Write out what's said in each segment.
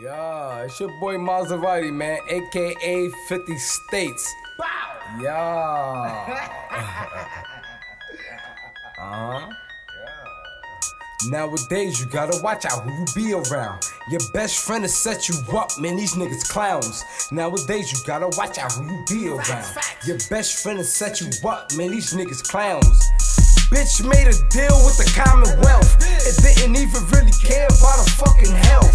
Yeah, it's your boy Maserati, man, aka 50 States. Bow! Yeah. Nowadays, you gotta watch out who you be around. Your best friend will set you up, man, these niggas clowns. Nowadays, you gotta watch out who you be around. Your best friend will set you up, man, these niggas clowns. Bitch made a deal with the Commonwealth. It didn't even really care about her fucking health.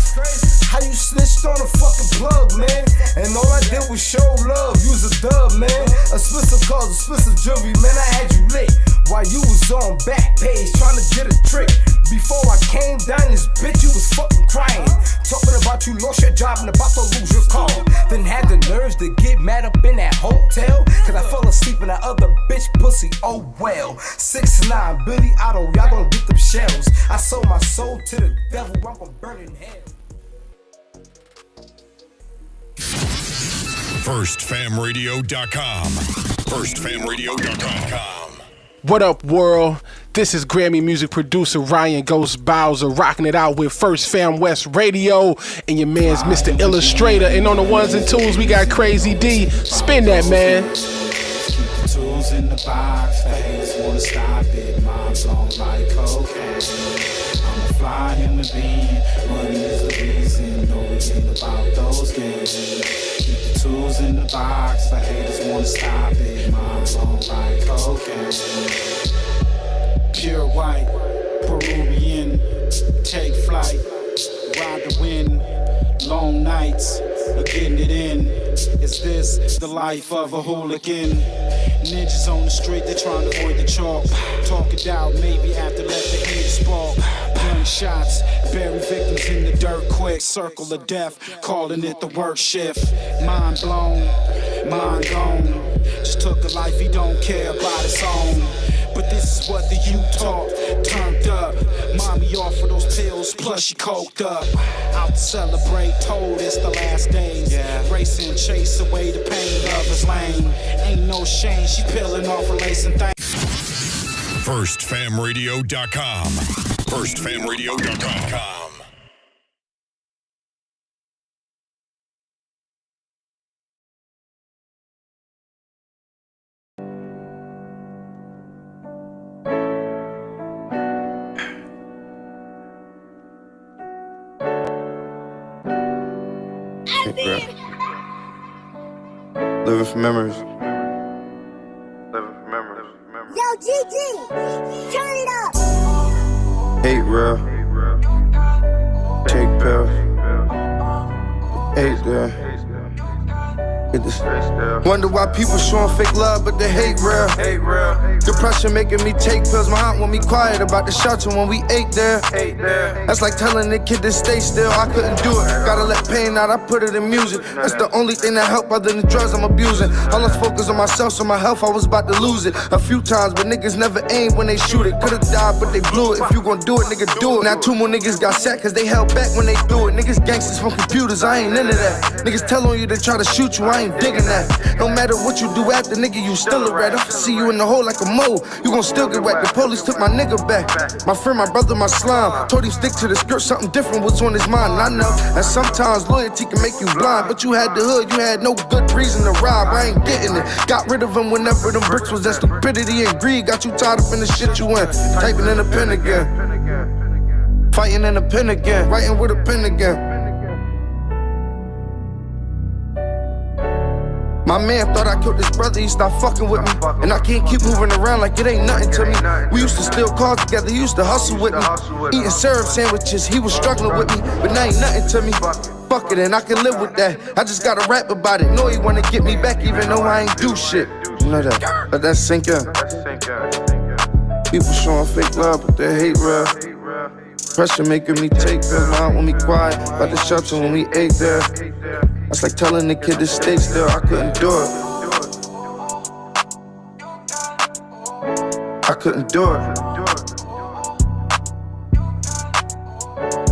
How you snitched on a fucking plug, man? And all I did was show love, use a dub, man. Expensive cars, expensive jewelry, man, I had you lit. While you was on back page trying to get a trick. Before I came down this bitch, you was fucking crying. Talking about you lost your job and about to lose your car. Then had the nerves to get mad up in that hotel. Cause I fell asleep in that other bitch pussy, oh well. 6'9", Billy Otto, y'all gon' get them shells. I sold my soul to the devil, I'm gon' burn in hell. FirstFamRadio.com. FirstFamRadio.com. What up, world? This is Grammy music producer Ryan Ghost Bowser rocking it out with First Fam West Radio and your man's Mr. Illustrator. And on the ones and twos, we got Crazy D. Spin that, man. Keep the tools in the box. The haters wanna stop it. Mom's on like cocaine. I'm a fly human being. Money is the reason. No, it ain't about those games. Keep the tools in the box. The haters wanna stop it. Mom's on like cocaine. Pure white, Peruvian, take flight, ride the wind, long nights, getting it in. Is this the life of a hooligan? Ninjas on the street, they're trying to avoid the chalk. Talk it out, maybe after let the haters spark. Gunshots, bury victims in the dirt quick. Circle of death, calling it the work shift. Mind blown, mind gone. Just took a life he don't care about his own. But this is what the youth taught, turned up. Mommy offered those pills, plus she coked up. Out to celebrate, told it's the last days. Racing, chase away the pain of his lane. Ain't no shame, she peeling off her lace and things. FirstFamRadio.com. FirstFamRadio.com. Living for memories. Living for memories. Yo, Gigi, turn it up. Hate real. Take pills. Hate there. Get this. Wonder why people showing fake love, but they hate real. Depression making me take pills. My aunt want me quiet about the shelter when we ate there. That's like telling the kid to stay still. I couldn't do it. Gotta let pain out. I put it in music. That's the only thing that help other than drugs I'm abusing. All I focus on myself, so my health I was about to lose it a few times, but niggas never aim when they shoot it. Could've died, but they blew it. If you gon' do it, nigga, do it. Now 2 more niggas got set cause they held back when they do it. Niggas gangsters from computers, I ain't into that. Niggas tell on you they try to shoot you, I ain't digging that. No matter what you do after, nigga, you still a rat. If I see you in the hole like a mole, you gon' still get whacked. The police took my nigga back. My friend, my brother, my slime. Told him stick to the skirt, something different was on his mind. And I know that sometimes loyalty can make you blind, but you had the hood, you had no good reason to rob. I ain't getting it. Got rid of him whenever them bricks was that stupidity and greed. Got you tied up in the shit you in. Typing in a pen again. Fighting in a pen again. Writing with a pen again. My man thought I killed his brother, he stopped fucking with me. And I can't keep moving around like it ain't nothing to me. We used to steal cars together, he used to hustle with me. Eating syrup sandwiches, he was struggling with me. But now ain't nothing to me. Fuck it, and I can live with that. I just gotta rap about it. Know he wanna get me back even though I ain't do shit. You know that, let that sink in. People showing fake love, but they hate real. Pressure making me take pills, my aunt want me quiet. About the shelter when we ate there. That's like telling the kid to stay still, I couldn't do it. I couldn't do it.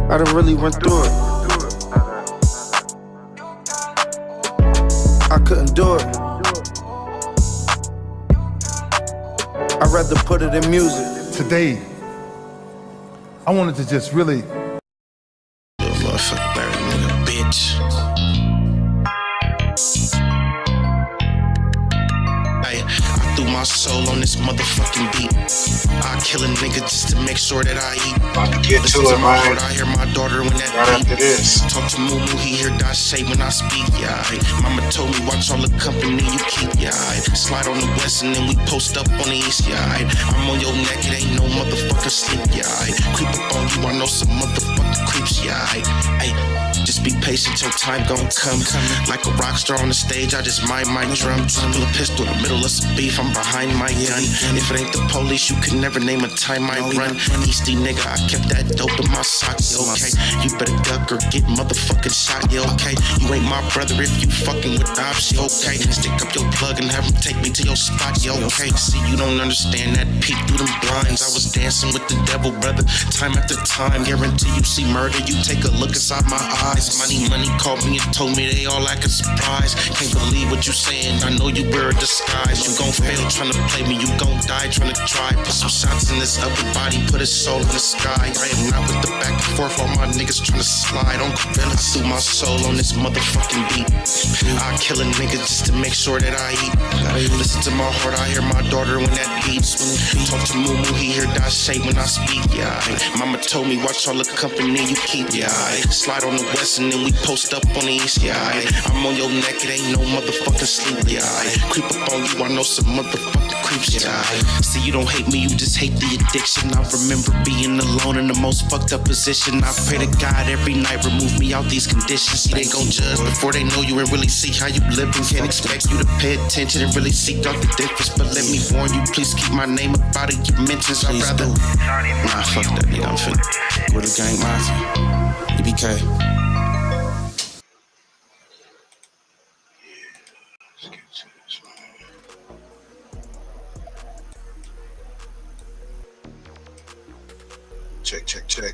I done really went through it. I couldn't do it. I'd rather put it in music. Today, I wanted to just really Motherfucker, nigga, bitch. this motherfucking beat. I kill a nigga just to make sure that I eat. About to get Listen to to it, my man. heart, I hear my daughter when that Right beat. after this. Talk to Moo, he hear that shade when I speak, yeah. Mama told me watch all the company you keep, yeah. Slide on the west and then we post up on the east, yeah. I'm on your neck, it ain't no motherfucking sleep, yeah. Creep up on you, I know some motherfucking creeps, yeah. Ay, just be patient, your time gon' come. Like a rock star on the stage, I just mind my drum. Pull a pistol in the middle of some beef, I'm behind my gun. If it ain't the police, you can never name a time I run. Easty nigga, I kept that dope in my sock, yeah, okay. You better duck or get motherfucking shot, yeah, okay. You ain't my brother if you fucking with ops, yeah, okay. Stick up your plug and have him take me to your spot, yeah, okay. See, you don't understand that peek through them blinds. I was dancing with the devil, brother, time after time. Guarantee you see murder, you take a look inside my eyes. Money called me and told me they all acting surprised. Can't believe what you saying, I know you wear a disguise. You gon' fail trying to play me, you gon' die trying to try. Put some shots in this upper body, put his soul in the sky. I am not with the back and forth, all my niggas trying to slide. Don't feel it through my soul on this motherfucking beat. I kill a nigga just to make sure that I eat. Listen to my heart, I hear my daughter when that beats. Talk to Moo, he hear that shade when I speak, yeah. Mama told me watch all the company you keep, yeah. Slide on the west and then we post up on the east, yeah. I'm on your neck, it ain't no motherfucking sleep, yeah. Creep up on you, I know some motherfucking creeps, yeah. See, you don't hate me, you just hate the addiction. I remember being alone in the most fucked up position. I pray to God every night, remove me out these conditions. See, they gon' judge before they know you and really see how you living. Can't expect you to pay attention and really seek out the difference. But let me warn you, please keep my name up out of your mentions. I'd rather, nah, fuck that, nigga, I'm finna go to gang mafia, EBK.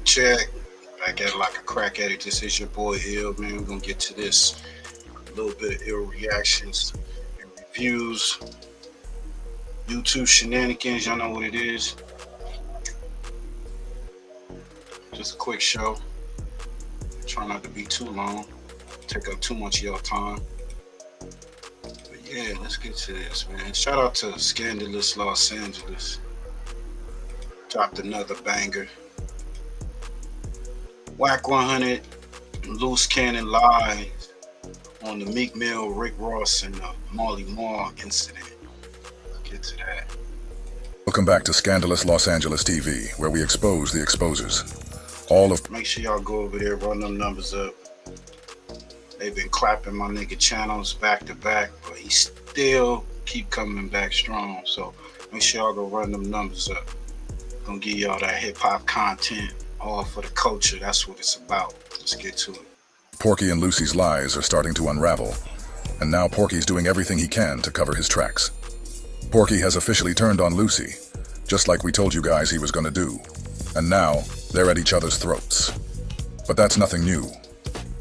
Check. Back at it like a crack at it. This is your boy Ill, man. We're gonna get to this. A little bit of ill reactions and reviews. YouTube shenanigans, y'all know what it is. Just a quick show. Try not to be too long. Take up too much of your time. But yeah, let's get to this, man. Shout out to Scandalous Los Angeles. Dropped another banger. WACC 100, Luce Cannon live on the Meek Mill, Rick Ross, and the Marley Marl incident. Let's get to that. Welcome back to Scandalous Los Angeles TV, where we expose the exposers. Make sure y'all go over there, run them numbers up. They've been clapping my nigga channels back to back, but he still keep coming back strong. So make sure y'all go run them numbers up. Gonna give y'all that hip hop content. All for the culture, that's what it's about. Let's get to it. Porky and Lucy's lies are starting to unravel, and now Porky's doing everything he can to cover his tracks. Porky has officially turned on Lucy, just like we told you guys he was gonna do, and now they're at each other's throats. But that's nothing new.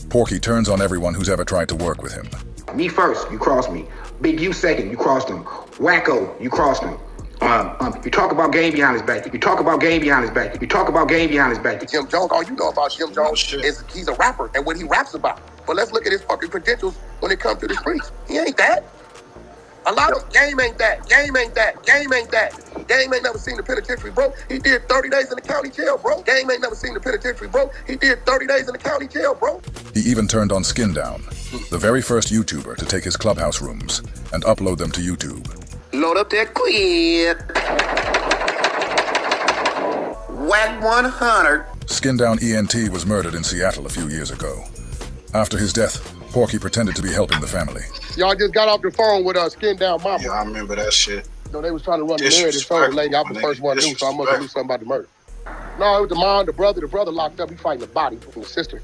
Porky turns on everyone who's ever tried to work with him. Me first, you crossed me. Big U second, you crossed him. Wacko, you crossed him. You talk about game behind his back. You talk about game behind his back. You talk about game behind his back. Jim Jones, all you know about Jim Jones is he's a rapper and what he raps about. But let's look at his fucking credentials when it comes to the streets. He ain't that. A lot of game ain't that. Game ain't that. Game ain't that. Game ain't never seen the penitentiary, bro. He did 30 days in the county jail, bro. Game ain't never seen the penitentiary, bro. He did 30 days in the county jail, bro. He even turned on Skin Down, the very first YouTuber to take his clubhouse rooms and upload them to YouTube. Load up that quid. WACC 100. Skin Down ENT was murdered in Seattle a few years ago. After his death, Porky pretended to be helping the family. Y'all just got off the phone with Skin Down Mama. Yeah, I remember that shit. You know, they was trying to run the narrative. So the lady, I was the first one to do, so I must have knew something about the murder. No, it was the mom, the brother. The brother locked up. He fighting the body from the sister.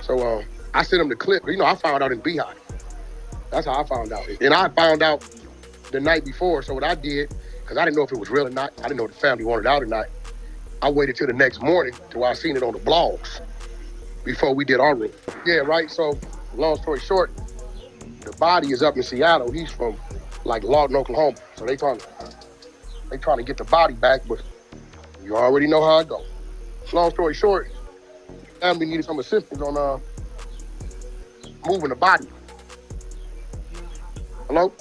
So I sent him the clip. You know, I found out in Beehive. That's how I found out. And I found out the night before. So what I did, because I didn't know if it was real or not, I didn't know if the family wanted it out or not, I waited till the next morning till I seen it on the blogs before we did our room. Yeah, right? So, long story short, the body is up in Seattle. He's from, like, Lawton, Oklahoma. So they trying to get the body back, but you already know how it goes. Long story short, family needed some assistance on moving the body. Hello?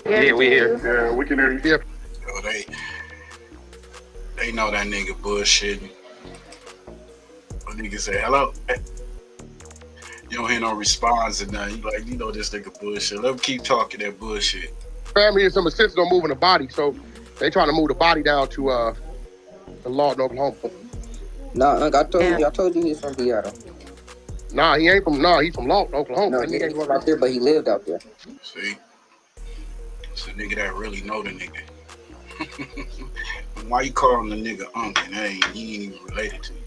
Yeah, we here. Yeah, we can hear you. Yeah. they know that nigga bullshitting. A nigga say hello. You don't hear no response and nothing. You like, you know this nigga bullshit. Let him keep talking that bullshit. Family and some assistants on moving the body, so they trying to move the body down to the Lawton, Oklahoma. Nah, I told you he's from Seattle. Nah, he ain't from. Nah, he's from Lawton, Oklahoma. No, he ain't from out there, but he lived out there. See, it's a nigga that really know the nigga. Why you calling the nigga Unc and he ain't even related to you?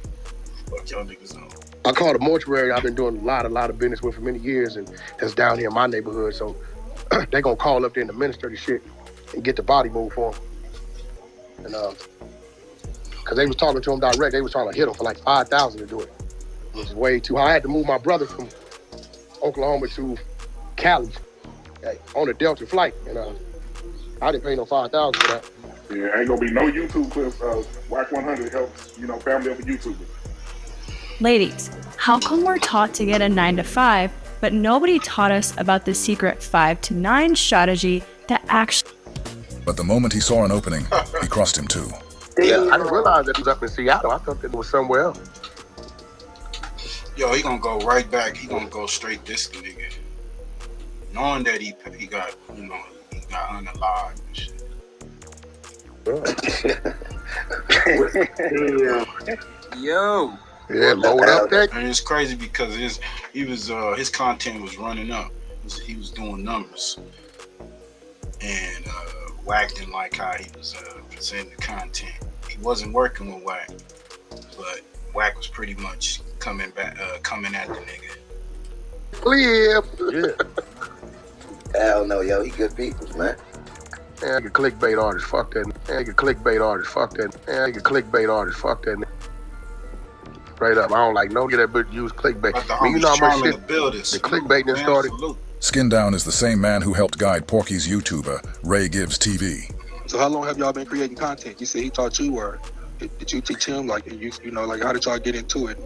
Fuck y'all niggas on. I call the mortuary. I've been doing a lot of business with for many years, and that's down here in my neighborhood. So they gonna call up there and administer the shit and get the body moved for him. And cause they was talking to him direct. They was trying to hit him for like $5,000 to do it. It was way too high. I had to move my brother from Oklahoma to Cali on a Delta flight, and I didn't pay no $5,000 for that. Yeah, ain't gonna be no YouTube clips. WACC 100 helps, family over YouTubers. Ladies, how come we're taught to get a 9-to-5, but nobody taught us about the secret 5-to-9 strategy that actually... But the moment he saw an opening, he crossed him too. Yeah, I didn't realize that it was up in Seattle. I thought that it was somewhere else. Yo, he gonna go right back. He gonna go straight this nigga. Knowing that he got, he got unalive and shit. Yo. Yeah, load up that. And it's crazy because his content was running up. He was doing numbers. And WACC didn't like how he was presenting the content. He wasn't working with WACC, but WACC was pretty much coming at the nigga. Flip. Yeah. Hell no, yo, he good people, man. Yeah, you clickbait artist, fuck that. Yeah, you clickbait artist, fuck that. Yeah, you clickbait artist, fuck that. Straight up, I don't like no get that bitch use clickbait. You know how much shit the clickbait that started. Skin Down is the same man who helped guide Porky's YouTuber, Ray Gives TV. So how long have y'all been creating content? You said he taught you, or did you teach him? Like like how did y'all get into it?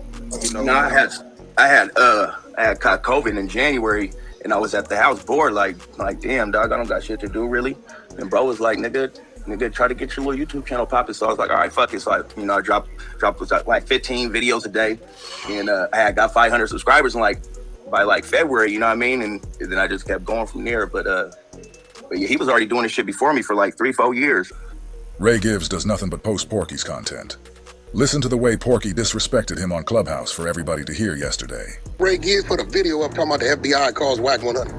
No, I had caught COVID in January, and I was at the house bored, like damn dog, I don't got shit to do really. And bro was like, nigga, try to get your little YouTube channel popping. So I was like, all right, fuck it. So I dropped like 15 videos a day, and I had got 500 subscribers by February, you know what I mean? And then I just kept going from there. But yeah, he was already doing this shit before me for like 3-4 years. Ray Gives does nothing but post Porky's content. Listen to the way Porky disrespected him on Clubhouse for everybody to hear yesterday. Ray Gibbs put a video up talking about the FBI calls WACC 100.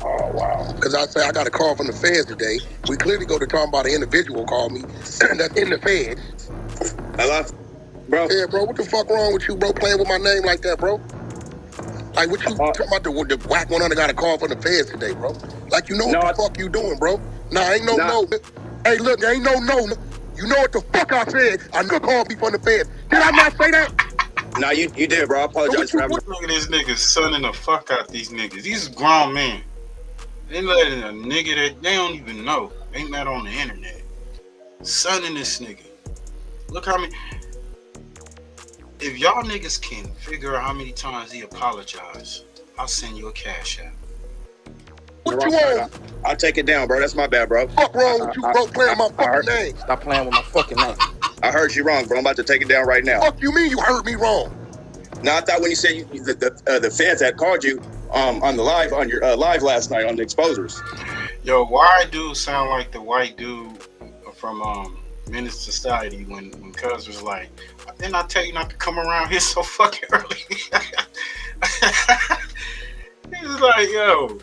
Oh, wow. Because I say I got a call from the feds today. We clearly go to talking about an individual called me that's in the feds. Hello? Bro? Yeah, bro, what the fuck wrong with you, bro, playing with my name like that, bro? Like, what you talking about the WACC 100 got a call from the feds today, bro? Like, you know what the fuck you doing, bro? Ain't no. Hey, look, ain't no. You know what the fuck I said? I could call me from the feds. Did I not say that? No, you did, bro. I apologize for that. Look at this nigga sunning the fuck out these niggas. These grown men. They letting a nigga that they don't even know. Ain't that on the internet. Sunning this nigga. Look how many. If y'all niggas can figure out how many times he apologized, I'll send you a cash app. What you want? I'll take it down, bro. That's my bad, bro. Fuck wrong with you, bro, playing my fucking name? Stop playing with my fucking name. I heard you wrong, bro. I'm about to take it down right now. Fuck you mean you heard me wrong? No, I thought when you said the fans had called you on your live last night on the Exposers. Yo, why do sound like the white dude from Menace Society when Cuz was like, didn't I tell you not to come around here so fucking early? He was like, yo,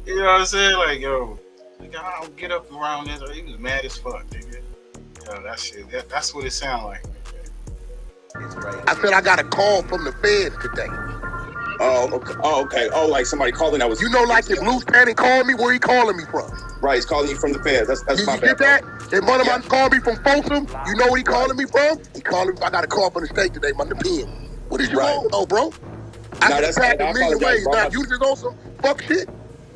you know what I'm saying? Like, yo, nigga, I don't get up around this. He was mad as fuck, nigga. Yo, that shit, that's what it sound like. I said I got a call from the feds today. Oh, okay. Oh, like somebody calling that was... You know, like if Luce Cannon called me, where he calling me from? Right, he's calling you from the feds. That's my bad. You get that? If one of them called me from Folsom, you know what he calling me from? He calling me, I got a call from the state today, my pen. What is you on, though, bro? I can attack a million ways. Now, you just on some fuck shit?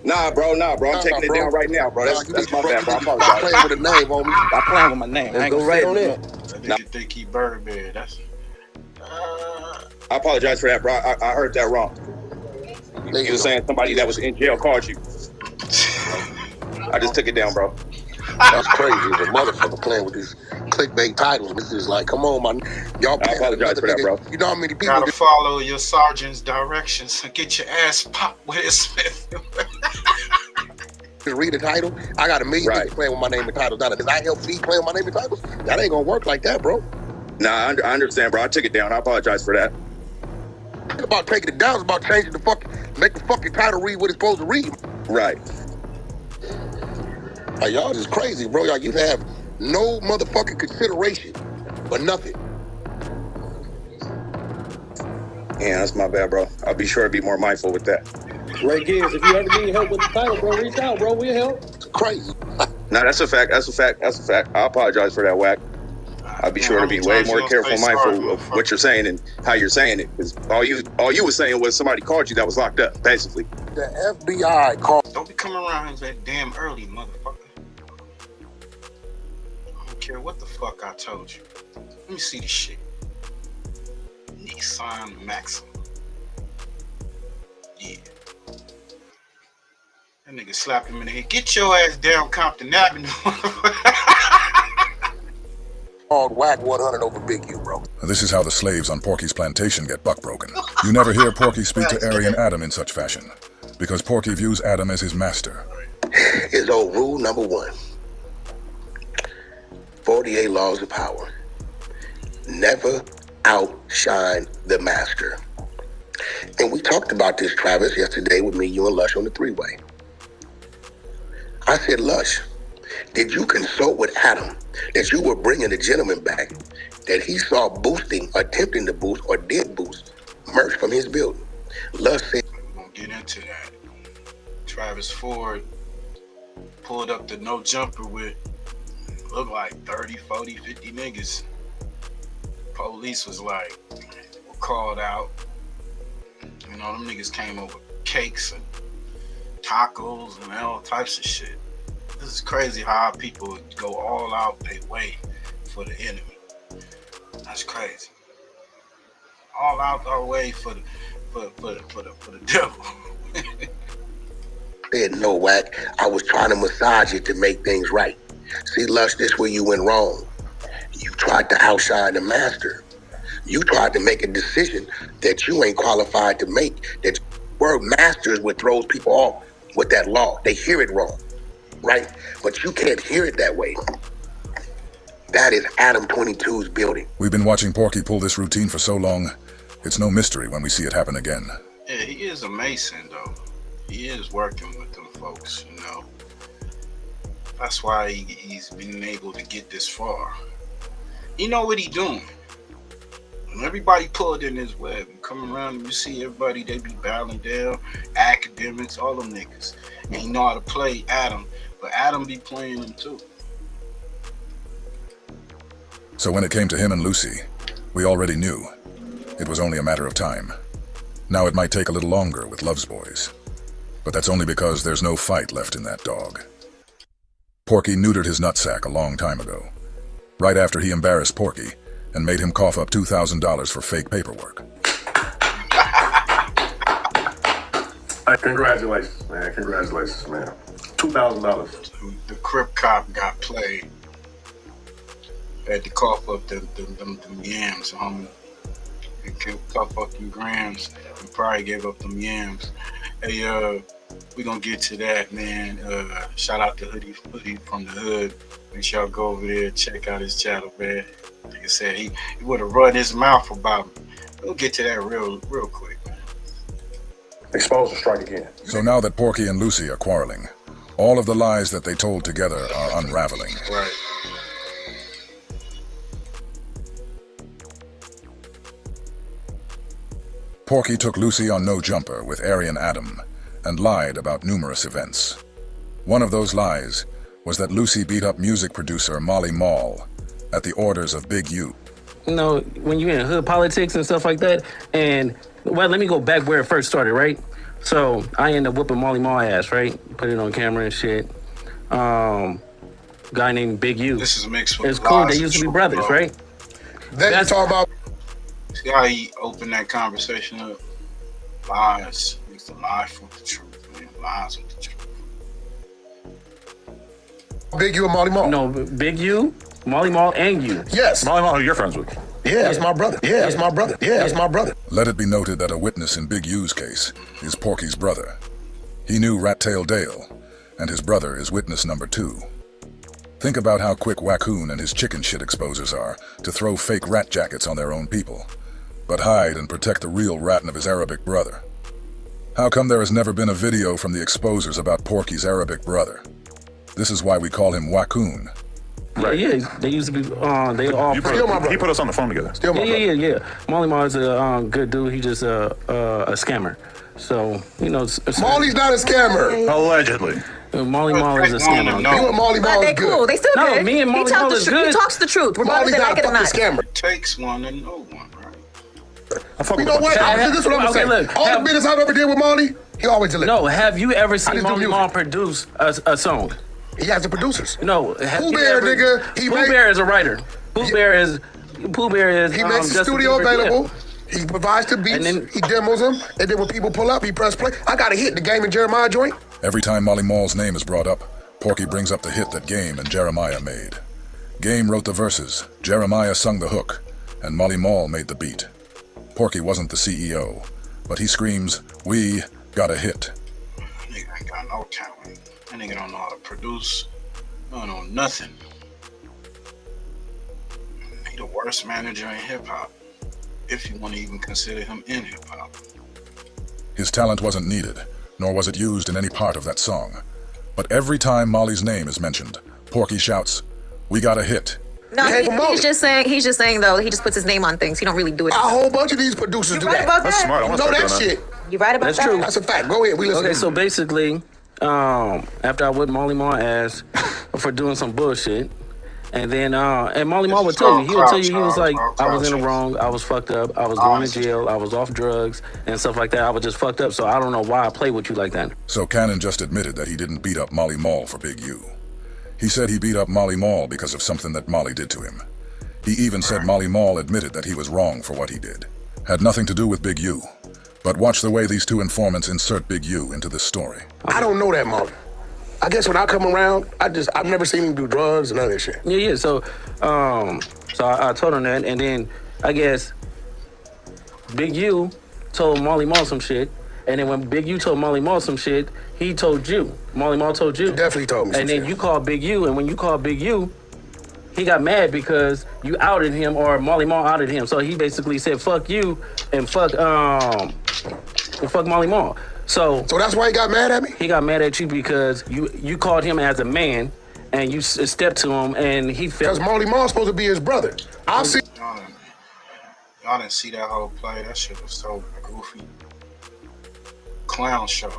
Nah, bro. I'm taking it down right now, bro. That's my bad, bro. I apologize. Stop playing with a name on me. Stop playing with my name. I ain't gonna right on it. That nigga think he Birdman. That's... I apologize for that, bro. I heard that wrong. You were saying somebody that was in jail called you. I just took it down, bro. That's crazy. As a motherfucker playing with these clickbait titles. This is like, come on, man. Y'all I apologize for that, bro. You know how many people Gotta follow your sergeant's directions and get your ass popped with his Smith. just read the title? I got a million niggas playing with my name and titles. Now, does I help feed playing with my name and titles? That ain't gonna work like that, bro. Nah, I understand, bro. I took it down. I apologize for that. It's about taking it down. It's about changing the fucking, make the fucking title read what it's supposed to read. Right. Like, y'all just crazy, bro. Y'all used to have no motherfucking consideration for nothing. Yeah, that's my bad, bro. I'll be sure to be more mindful with that. Ray Gibbs, if you ever need help with the title, bro, reach out, bro. We'll help. It's crazy. Nah, that's a fact. That's a fact. That's a fact. I apologize for that, WACC. I'll be sure to be way more careful and mindful of what you're saying and how you're saying it. Because all you was saying was somebody called you that was locked up, basically. The FBI called. Don't be coming around here that damn early, motherfucker. I don't care what the fuck I told you. Let me see this shit. Nissan Maxima. Yeah. That nigga slapped him in the head. Get your ass down Compton Avenue. Called WACC 100 over Big U, bro. This is how the slaves on Porky's plantation get buck broken. You never hear Porky speak to Aryan Adam in such fashion, because Porky views Adam as his master. His old rule number 1. 48 laws of power. Never outshine the master. And we talked about this, Travis, yesterday with me, you, and Lush on the 3-way. I said, Lush, did you consult with Adam that you were bringing the gentleman back that he saw boosting, attempting to boost, or did boost merch from his building? Lush said, we're gonna get into that. Travis Ford pulled up the no jumper with, looked like 30, 40, 50 niggas. Police was like, were called out. You know, them niggas came over cakes and tacos and all types of shit. This is crazy how people go all out their way for the enemy. That's crazy. All out our way for the devil. said, no, WACC, I was trying to massage it to make things right. See, Lush, this where you went wrong. You tried to outshine the master. You tried to make a decision that you ain't qualified to make. That word master is what throws people off with that law. They hear it wrong, right? But you can't hear it that way. That is Adam 22's building. We've been watching Porky pull this routine for so long, it's no mystery when we see it happen again. Yeah, he is a Mason, though. He is working with them folks, you know. That's why he's been able to get this far. You know what he doing. When everybody pulled in his web, you come around and you see everybody, they be bowing down, academics, all them niggas. And he know how to play Adam, but Adam be playing him too. So when it came to him and Lucy, we already knew. It was only a matter of time. Now it might take a little longer with Love's boys. But that's only because there's no fight left in that dog. Porky neutered his nutsack a long time ago. Right after he embarrassed Porky and made him cough up $2,000 for fake paperwork. Congratulations, man. Congratulations, man. $2,000. The Crip cop got played. Had to cough up them yams, homie. He cough up them grams. He probably gave up them yams. Hey, we gonna get to that, man. Shout out to Hoodie from the hood. Make sure y'all go over there, check out his channel, man. Like I said, he would have run his mouth about me. We'll get to that real quick. Expose and strike again. So now that Porky and Lucy are quarreling, all of the lies that they told together are unraveling. Right. Porky took Lucy on no jumper with Aryan Adam and lied about numerous events. One of those lies was that Lucy beat up music producer Molly Mall at the orders of Big U. You know, when you're in hood politics and stuff like that, and, well, let me go back where it first started, right? So I ended up whooping Molly Mall ass, right? Put it on camera and shit. Guy named Big U. This is mixed with it's cool, they used to be brothers, right? That's all about. See how he opened that conversation up? Lies. It's the lie from the truth, man. Lies with the truth. Big U and Molly Mall. No, Big U, Molly Mall, and you. Yes. Molly Mall, who you're friends with? Yeah, that's my brother. Yeah, that's my brother. Yeah, that's my brother. Let it be noted that a witness in Big U's case is Porky's brother. He knew Rat Tail Dale, and his brother is witness number 2. Think about how quick Waccoon and his chicken shit exposers are to throw fake rat jackets on their own people, but hide and protect the real Rattin of his Arabic brother. How come there has never been a video from the exposers about Porky's Arabic brother? This is why we call him Waccoon. Right. Yeah, they used to be. They all. He put us on the phone together. Still my brother. Yeah. Molly Mall is a good dude. He just a scammer. So Molly's not a scammer. Allegedly. Molly Mall is a scammer. You and Molly Mall They is good. cool. They still good. Me and Molly Mall is good. He talks the truth, regardless Molly's they not like a it or not. fucking scammer. It takes one to know one, right? You know what? This is what I'm saying. All the business I've ever did with Molly, he always delivered. No, have you ever I seen just do Molly music. Mall produce a song? He has the producers. No. Pooh Bear, nigga. Pooh Bear is a writer. Pooh Bear is. He makes the studio available. He provides the beats. He demos them. And then when people pull up, he press play. I got a hit, the Game and Jeremiah joint. Every time Molly Mall's name is brought up, Porky brings up the hit that Game and Jeremiah made. Game wrote the verses, Jeremiah sung the hook, and Molly Mall made the beat. Porky wasn't the CEO, but he screams, "We got a hit." That nigga ain't got no talent. That nigga don't know how to produce. Don't know nothing. He the worst manager in hip hop, if you want to even consider him in hip hop. His talent wasn't needed, nor was it used in any part of that song. But every time Molly's name is mentioned, Porky shouts, "We got a hit." No, he's just saying though, he just puts his name on things. He don't really do it. A whole bunch of these producers do right that. about That's that? smart. I You want know to that start doing shit. You right about That's that? true. That's a fact. Go ahead. We listen. Okay, so basically, after I whipped Molly Mall ass for doing some bullshit, and then and Molly Mall would tell you, he would tell you, he was like, I was in the wrong, I was fucked up, I was going to jail, I was off drugs and stuff like that. I was just fucked up, so I don't know why I play with you like that. So Cannon just admitted that he didn't beat up Molly Mall for Big U. He said he beat up Molly Mall because of something that Molly did to him. He even said Molly Mall admitted that he was wrong for what he did. Had nothing to do with Big U. But watch the way these two informants insert Big U into this story. I don't know that Molly. I guess when I come around, I've never seen him do drugs and none of that shit. Yeah. So I told him that, and then I guess Big U told Molly Mall some shit, and then when Big U told Molly Mall some shit, he told you. Molly Mall told you. He definitely told me some And then shit. you called Big U, and when you called Big U, he got mad because you outed him, or Molly Mall outed him. So he basically said, "Fuck you," and fuck Molly Mall. So that's why he got mad at me? He got mad at you because you called him as a man, and you stepped to him, and he felt... Because Molly Mall's supposed to be his brother. I'll see... Y'all didn't see that whole play. That shit was so goofy. Clown show.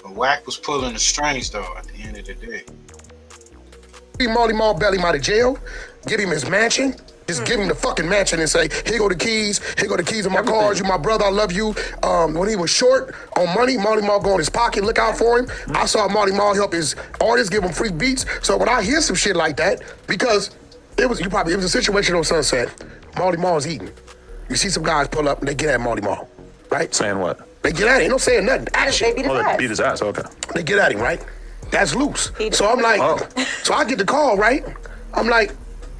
But WACC was pulling the strings, though, at the end of the day. Molly Mall bail him out of jail, get him his mansion, just give him the fucking mansion and say, here go the keys of my cars, you my brother, I love you. When he was short on money, Molly Mall go in his pocket, look out for him. I saw Molly Mall help his artists, give him free beats. So when I hear some shit like that, because it was a situation on Sunset, Molly Mall's eating. You see some guys pull up and they get at Molly Mall, right? Saying what? They get at him, no saying nothing, action. They beat his Oh, ass. they beat his ass, okay. They get at him, right? That's Luce. So I'm like, so I get the call, right? I'm like,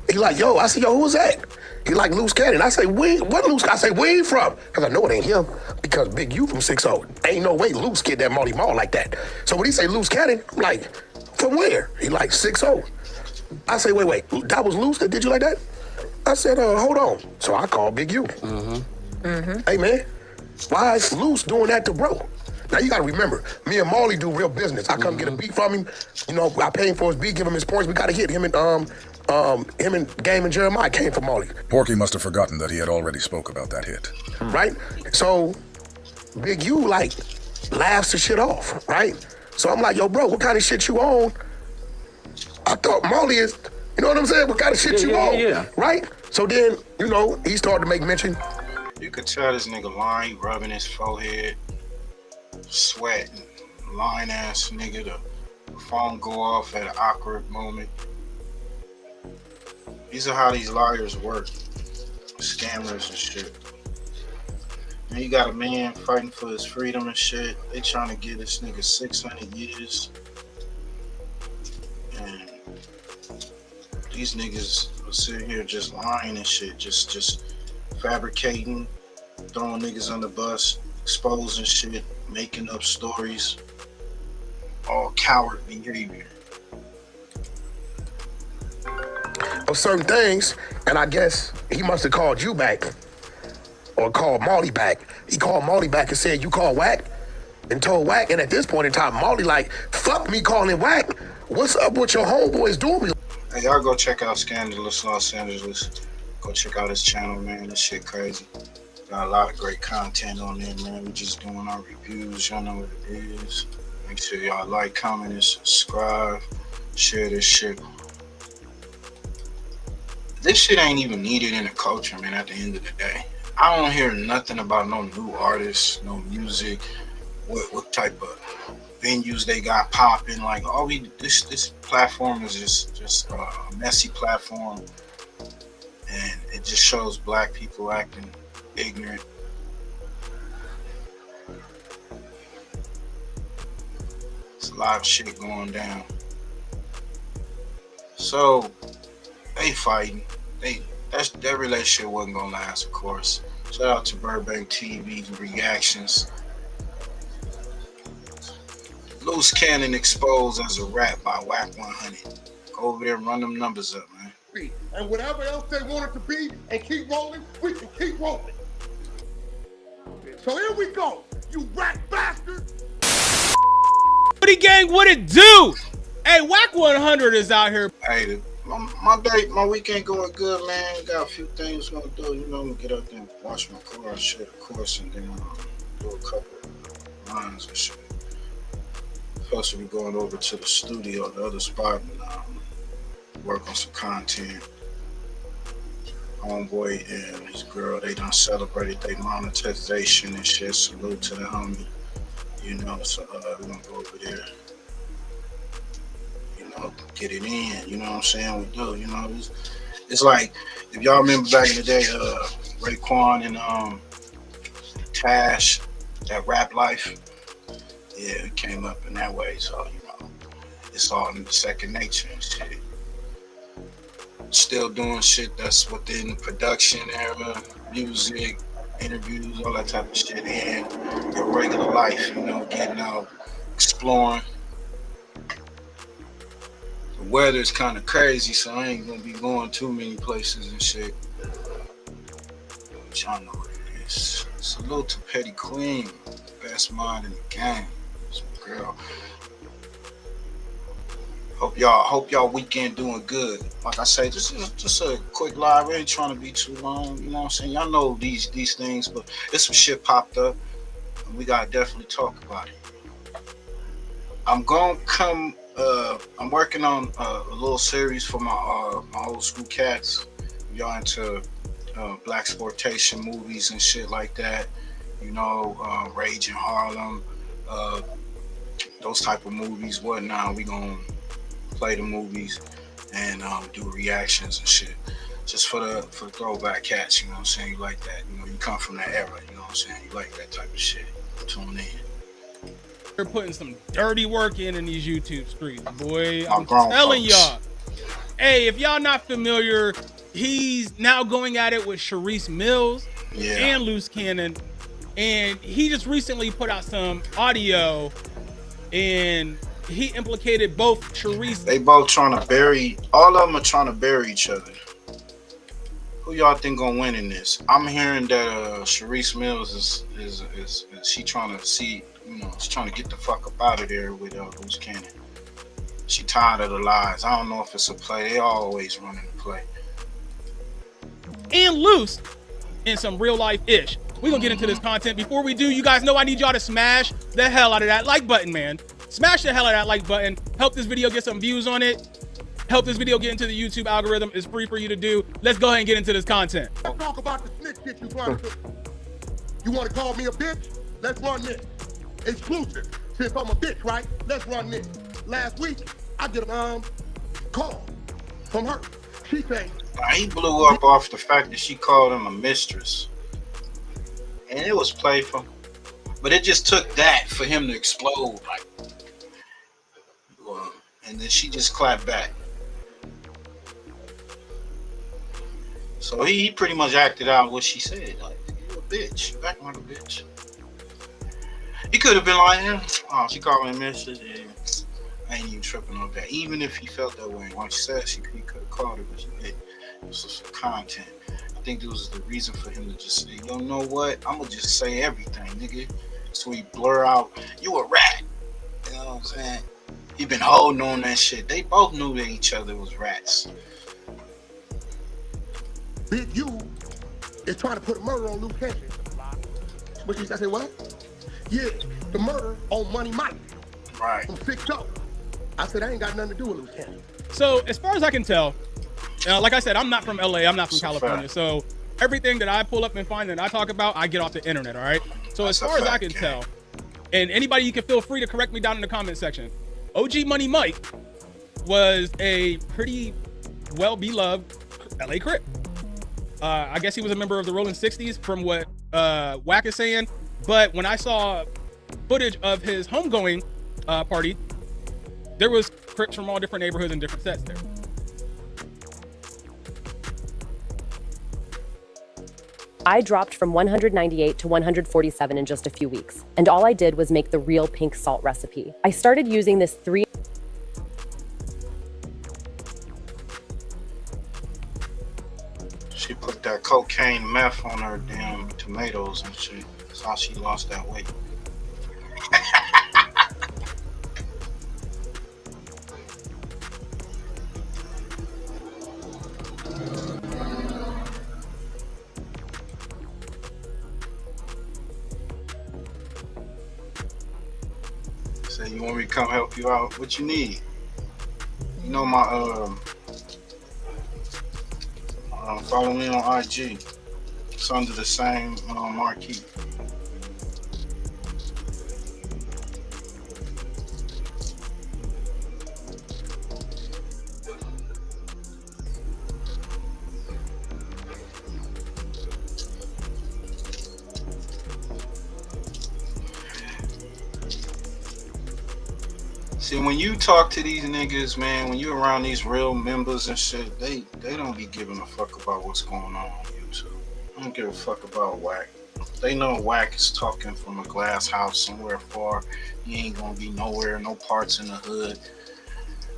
he like, yo, I say, yo, who's that? He like Luce Cannon. I say, what Luce? I say, where you from? Because I know it ain't him. Because Big U from 6-0. Ain't no way Luce get that Molly Mall like that. So when he say Luce Cannon, I'm like, from where? He like 6-0. I say, wait, that was Luce that did you like that? I said, hold on. So I called Big U. Hey, man, why is Luce doing that to bro? Now you gotta remember, me and Molly do real business. I come get a beat from him, you know, I pay him for his beat, give him his points. We gotta hit him and Game and Jeremiah came from Molly. Porky must have forgotten that he had already spoke about that hit. Right? So Big U like laughs the shit off, right? So I'm like, yo, bro, what kind of shit you on? I thought Molly is, you know what I'm saying? What kind of shit you on? Yeah. Right? So then, you know, he started to make mention. You could tell this nigga lying, rubbing his forehead, sweating, lying ass nigga. The phone go off at an awkward moment. These are how these liars work. Scammers and shit. And you got a man fighting for his freedom and shit. They trying to give this nigga 600 years. And these niggas are sitting here just lying and shit, just fabricating, throwing niggas on the bus, exposing shit, making up stories, all coward behavior. Of certain things, and I guess he must have called you back or called Molly back. He called Molly back and said, you called WACC? And told WACC, and at this point in time, Molly like, fuck me calling WACC. What's up with your homeboys doing me? Hey, y'all go check out Scandalous Los Angeles. Go check out his channel, man. This shit crazy. Got a lot of great content on there, man. We just doing our reviews. Y'all know what it is. Make sure y'all like, comment, and subscribe. Share this shit. This shit ain't even needed in the culture, man, at the end of the day. I don't hear nothing about no new artists, no music, what type of venues they got popping. Like, this platform is just a messy platform, and it just shows black people acting ignorant. It's a lot of shit going down. So they fighting. That relationship wasn't gonna last, of course. Shout out to Burbank TV's reactions. Luce Cannon exposed as a rap by WACC 100. Go over there and run them numbers up, man. And whatever else they want it to be and keep rolling, we can keep rolling. So here we go, you rat bastard. Buddy gang, what it do? Hey, WACC 100 is out here. Hey, my weekend going good, man. Got a few things gonna do. You know, I'm gonna get up there and wash my car and shit, of course, and then do a couple lines and shit. Supposed to be going over to the studio, the other spot, and work on some content. Homeboy and his girl, they done celebrated their monetization and shit. Salute to the homie. You know, so we're gonna go over there. Get it in, you know what I'm saying? We do, you know. It's like, if y'all remember back in the day, Raekwon and Tash, that rap life, yeah, it came up in that way. So, you know, it's all in the second nature and shit. Still doing shit that's within the production era, music, interviews, all that type of shit, and your regular life, you know, getting out, exploring. The weather's kind of crazy, so I ain't gonna be going too many places and shit. But y'all know what it is. Salute to Petty Queen, best mind in the game. This girl. Hope y'all weekend doing good. Like I say, this is just a quick live. I ain't trying to be too long. You know what I'm saying? Y'all know these things, but there's some shit popped up, and we gotta definitely talk about it. I'm gonna come. I'm working on a little series for my old school cats. Y'all into black exploitation movies and shit like that. You know, Rage in Harlem, those type of movies. Whatnot. We gonna play the movies and do reactions and shit. Just for the throwback cats. You know what I'm saying? You like that? You know, you come from that era. You know what I'm saying? You like that type of shit. Tune in. They're putting some dirty work in these YouTube streets, boy. I'm grown telling folks. y'all. Hey, if y'all not familiar, he's now going at it with Sharice Mills and Luce Cannon. And he just recently put out some audio, and he implicated both Sharice. They both trying to bury, all of them are trying to bury each other. Who y'all think gonna win in this? I'm hearing that Sharice Mills is she trying to see, you know, she's trying to get the fuck up out of there with Luce Cannon. She tired of the lies. I don't know if it's a play. They always running the play. And Luce in some real life ish. We're gonna get into this content. Before we do, you guys know I need y'all to smash the hell out of that like button, man. Smash the hell out of that like button. Help this video get some views on it. Help this video get into the YouTube algorithm. It's free for you to do. Let's go ahead and get into this content. Let's talk about the snitch shit you trying to do. You want to call me a bitch? Let's run this. Exclusive. Since I'm a bitch, right? Let's run this. Last week, I get a call from her. She said, he blew up off the fact that she called him a mistress. And it was playful. But it just took that for him to explode. Like, And then she just clapped back. So he pretty much acted out what she said. Like, you a bitch. You acting like a bitch. He could have been like, oh, she called me a mistress. Yeah. I ain't even tripping on that. Even if he felt that way, like she said, he could have called her, but she did. It was just content. I think this was the reason for him to just say, you know what? I'm going to just say everything, nigga. So he blur out, you a rat. You know what I'm saying? He been holding on that shit. They both knew that each other was rats. Big U is trying to put a murder on Luce Cannon. What you say? What? Yeah, the murder on Money Mike. Right. From 6-0. I said I ain't got nothing to do with Luce Cannon. So as far as I can tell, like I said, I'm not from LA. I'm not from California. So everything that I pull up and find that I talk about, I get off the internet. All right. So as far as I can tell, and anybody, you can feel free to correct me down in the comment section. OG Money Mike was a pretty well beloved LA Crip. I guess he was a member of the Rolling 60s from what WACC is saying. But when I saw footage of his homegoing party, there was Crips from all different neighborhoods and different sets there. I dropped from 198 to 147 in just a few weeks, and all I did was make the real pink salt recipe. I started using this She put that cocaine meth on her damn tomatoes and shit. That's how she lost that weight. Say, you want me to come help you out? What you need? You know my follow me on IG. It's under the same marquee. See, when you talk to these niggas, man, when you're around these real members and shit, they don't be giving a fuck about what's going on YouTube. I don't give a fuck about WACC. They know WACC is talking from a glass house somewhere far. He ain't gonna be nowhere, no parts in the hood.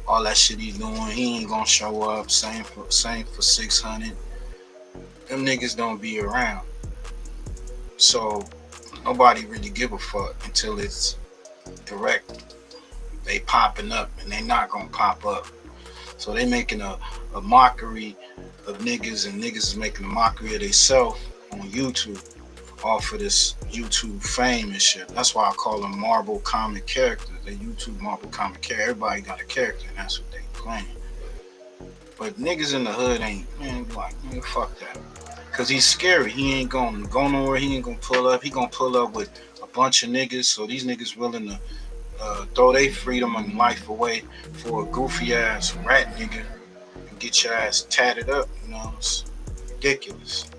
All that shit he's doing, he ain't gonna show up. Same for 600. Them niggas don't be around. So nobody really give a fuck until it's direct. They popping up and they not gonna pop up. So they making a mockery of niggas, and niggas is making a mockery of themselves on YouTube off of this YouTube fame and shit. That's why I call them Marvel comic characters. They YouTube Marvel comic character. Everybody got a character and that's what they playing. But niggas in the hood ain't, man, like, man, fuck that. Cause he's scary. He ain't gonna go nowhere. He ain't gonna pull up. He gonna pull up with a bunch of niggas. So these niggas willing to throw their freedom and life away for a goofy ass rat nigga and get your ass tatted up, you know, it's ridiculous.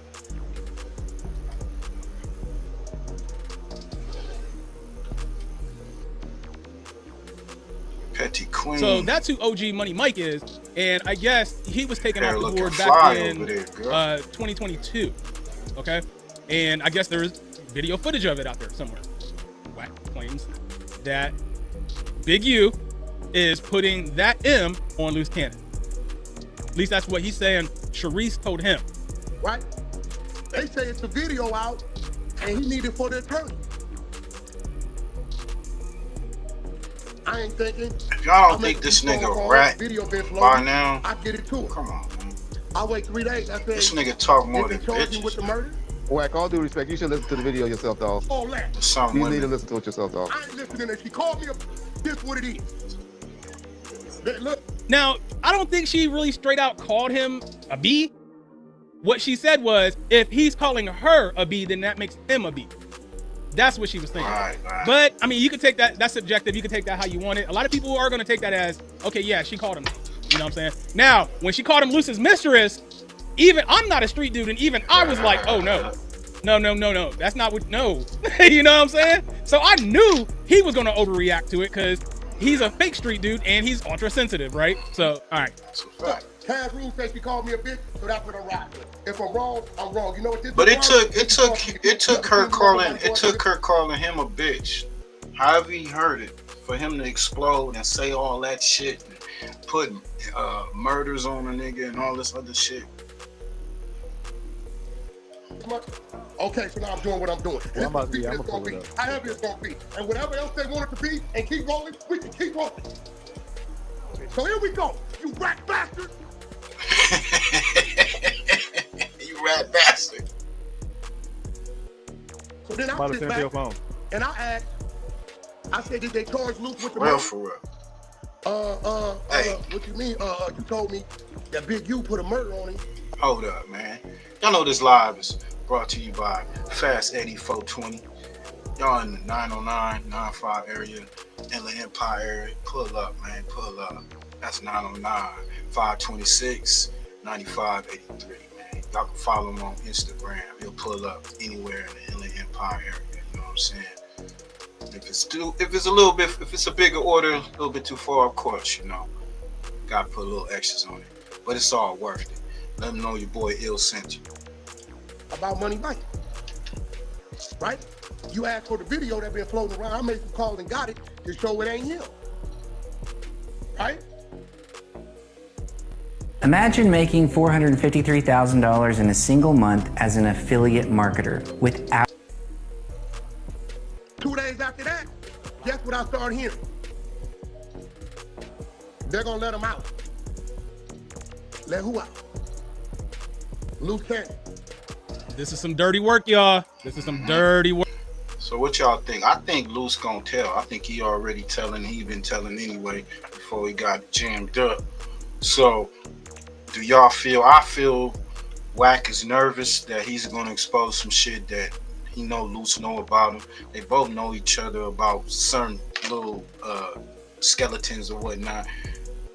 Petty Queen. So that's who OG Money Mike is, and I guess he was taken off the board back in 2022. Okay, and I guess there's video footage of it out there somewhere. WACC claims that Big U is putting that M on Luce Cannon. At least that's what he's saying. Sharice told him. Right? They say it's a video out and he needed for the attorney. I ain't thinking. If y'all don't think this nigga a rat by now, I get it to him. Come on, man. I'll wait 3 days. I said, this nigga talk more than bitches. With the murder? WACC, all due respect, you should listen to the video yourself, dog. All that. You need to listen to it yourself, dog. I ain't listening. If she called me a, this what it is. Look. Now, I don't think she really straight out called him a B. What she said was, if he's calling her a B, then that makes him a B. That's what she was thinking. Right. But, I mean, you could take that, that's subjective. You could take that how you want it. A lot of people are going to take that as, okay, yeah, she called him. You know what I'm saying? Now, when she called him Luce's mistress, even I'm not a street dude, and even I was like, oh no, that's not what, no. You know what I'm saying? So I knew he was gonna overreact to it because he's a fake street dude and he's ultra sensitive, right? So, all right. That's a fact. Cash Rule says she called me a bitch, so that's what I'm rocking. If I'm wrong, I'm wrong. You know what this But is? it took her calling him a bitch. However he heard it, for him to explode and say all that shit and put murders on a nigga and all this other shit. Okay, so now I'm doing what I'm doing. Well, I'm However it's gonna be. And whatever else they want it to be and keep rolling, we can keep rolling. So here we go. You rat bastard. You rat bastard. So then I sit back and I asked, I said, did they charge Luce with the Well, murder? for real. What you mean? You told me that Big U put a murder on him. Hold up, man. Y'all know this live is brought to you by Fast Eddie 420. Y'all in the 909, 95 area, Inland Empire area. Pull up, man. Pull up. That's 909, 526, 9583, man. Y'all can follow him on Instagram. He'll pull up anywhere in the Inland Empire area. You know what I'm saying? If it's a bigger order, a little bit too far, of course, you know. Gotta put a little extras on it. But it's all worth it. Let them know your boy Ill sent you. About Money Mike, right? You asked for the video that been floating around. I made some calls and got it to show it ain't him, right? Imagine making $453,000 in a single month as an affiliate marketer without. 2 days after that, guess what I started hearing? They're gonna let him out. Let who out? Luce Cannon. This is some dirty work, y'all. This is some dirty work. So what y'all think? I think Luce gonna tell. I think he already telling. He been telling anyway before he got jammed up. So do y'all feel? I feel WACC is nervous that he's gonna expose some shit that he know Luce know about him. They both know each other about certain little skeletons or whatnot.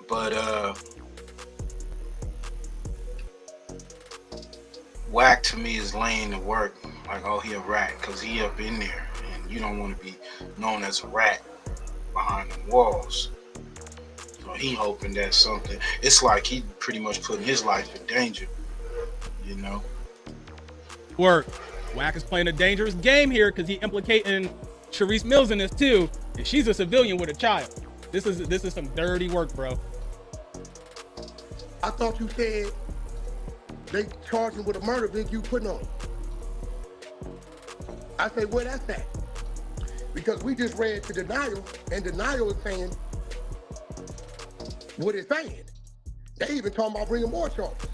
But WACC to me is laying the work like, oh, he a rat, because he up in there, and you don't want to be known as a rat behind the walls. So he hoping that something, it's like he pretty much putting his life in danger, you know. Work. WACC is playing a dangerous game here because he implicating Sharice Mills in this too, and she's a civilian with a child. This is some dirty work, bro. I thought you said they charged him with a murder, Big U putting on him. I say, where that's at? Because we just read to denial, and denial is saying what it's saying. They even talking about bringing more charges.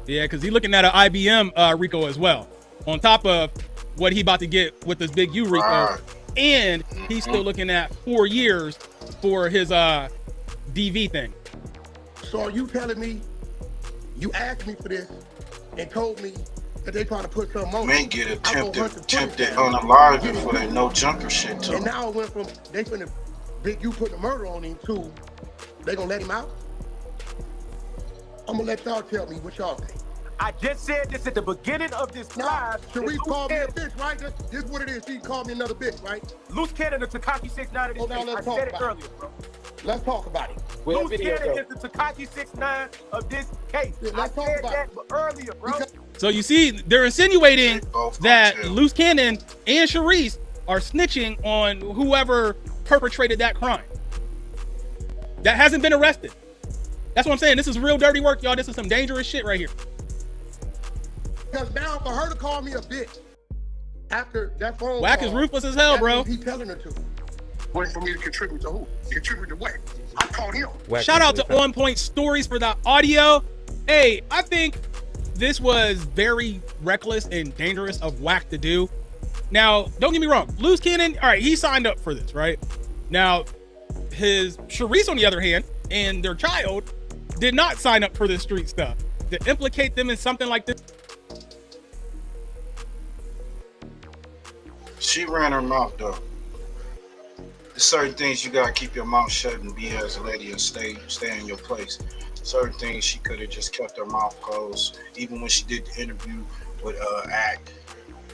Yeah, because he's looking at an IBM RICO as well, on top of what he about to get with this Big U RICO, and he's still looking at 4 years for his DV thing. So are you telling me you asked me for this and told me that they trying to put something on? May get attempted unalive for that no jumper shit too. And now it went from they finna Big U putting a murder on him to they gonna let him out? I'm gonna let y'all tell me what y'all think. I just said this at the beginning of this live. Sharice called me a bitch, right? This is what it is. She called me another bitch, right? Luce Cannon, the Tekashi 6ix9ine of this case. I said it earlier, bro. Let's talk about it. Luce Cannon is the Tekashi 6ix9ine of this case. I said that earlier, bro. So you see, they're insinuating that Luce Cannon and Sharice are snitching on whoever perpetrated that crime. That hasn't been arrested. That's what I'm saying. This is real dirty work, y'all. This is some dangerous shit right here. Because now for her to call me a bitch after that phone WACC call, is ruthless as hell, bro. He telling her to. Waiting for me to contribute to who? Contribute to what? I called him. Shout out to On Point Stories for that audio. Hey, I think this was very reckless and dangerous of WACC to do. Now, don't get me wrong. Luce Cannon, all right, he signed up for this, right? Now, his Sharice, on the other hand, and their child did not sign up for this street stuff. To implicate them in something like this. She ran her mouth though. There's certain things you gotta keep your mouth shut and be as a lady and stay in your place. Certain things she could have just kept her mouth closed. Even when she did the interview with Act,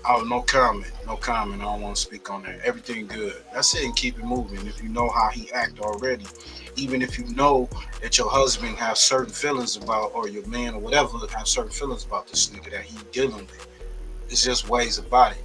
Oh, no comment. No comment. I don't want to speak on that. Everything good. That's it, and keep it moving. If you know how he act already, even if you know that your husband has certain feelings about, or your man or whatever have certain feelings about this nigga that he dealing with, it's just ways about it.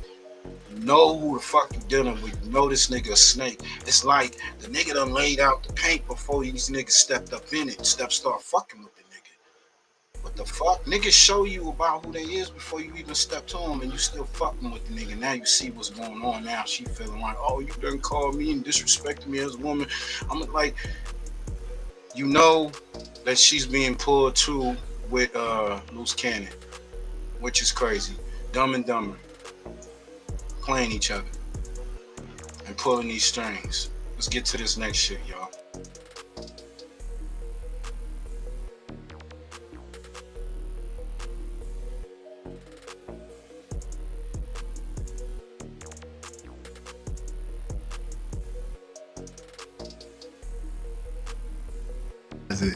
You know who the fuck you dealing with. You know this nigga a snake. It's like the nigga done laid out the paint before these niggas stepped up in it. Start fucking with the nigga. What the fuck? Niggas show you about who they is before you even step to them, and you still fucking with the nigga. Now you see what's going on. Now she feeling like, oh, you done called me and disrespected me as a woman. I'm like, you know that she's being pulled too with Luce Cannon, which is crazy. Dumb and Dumber. Playing each other and pulling these strings. Let's get to this next shit, y'all.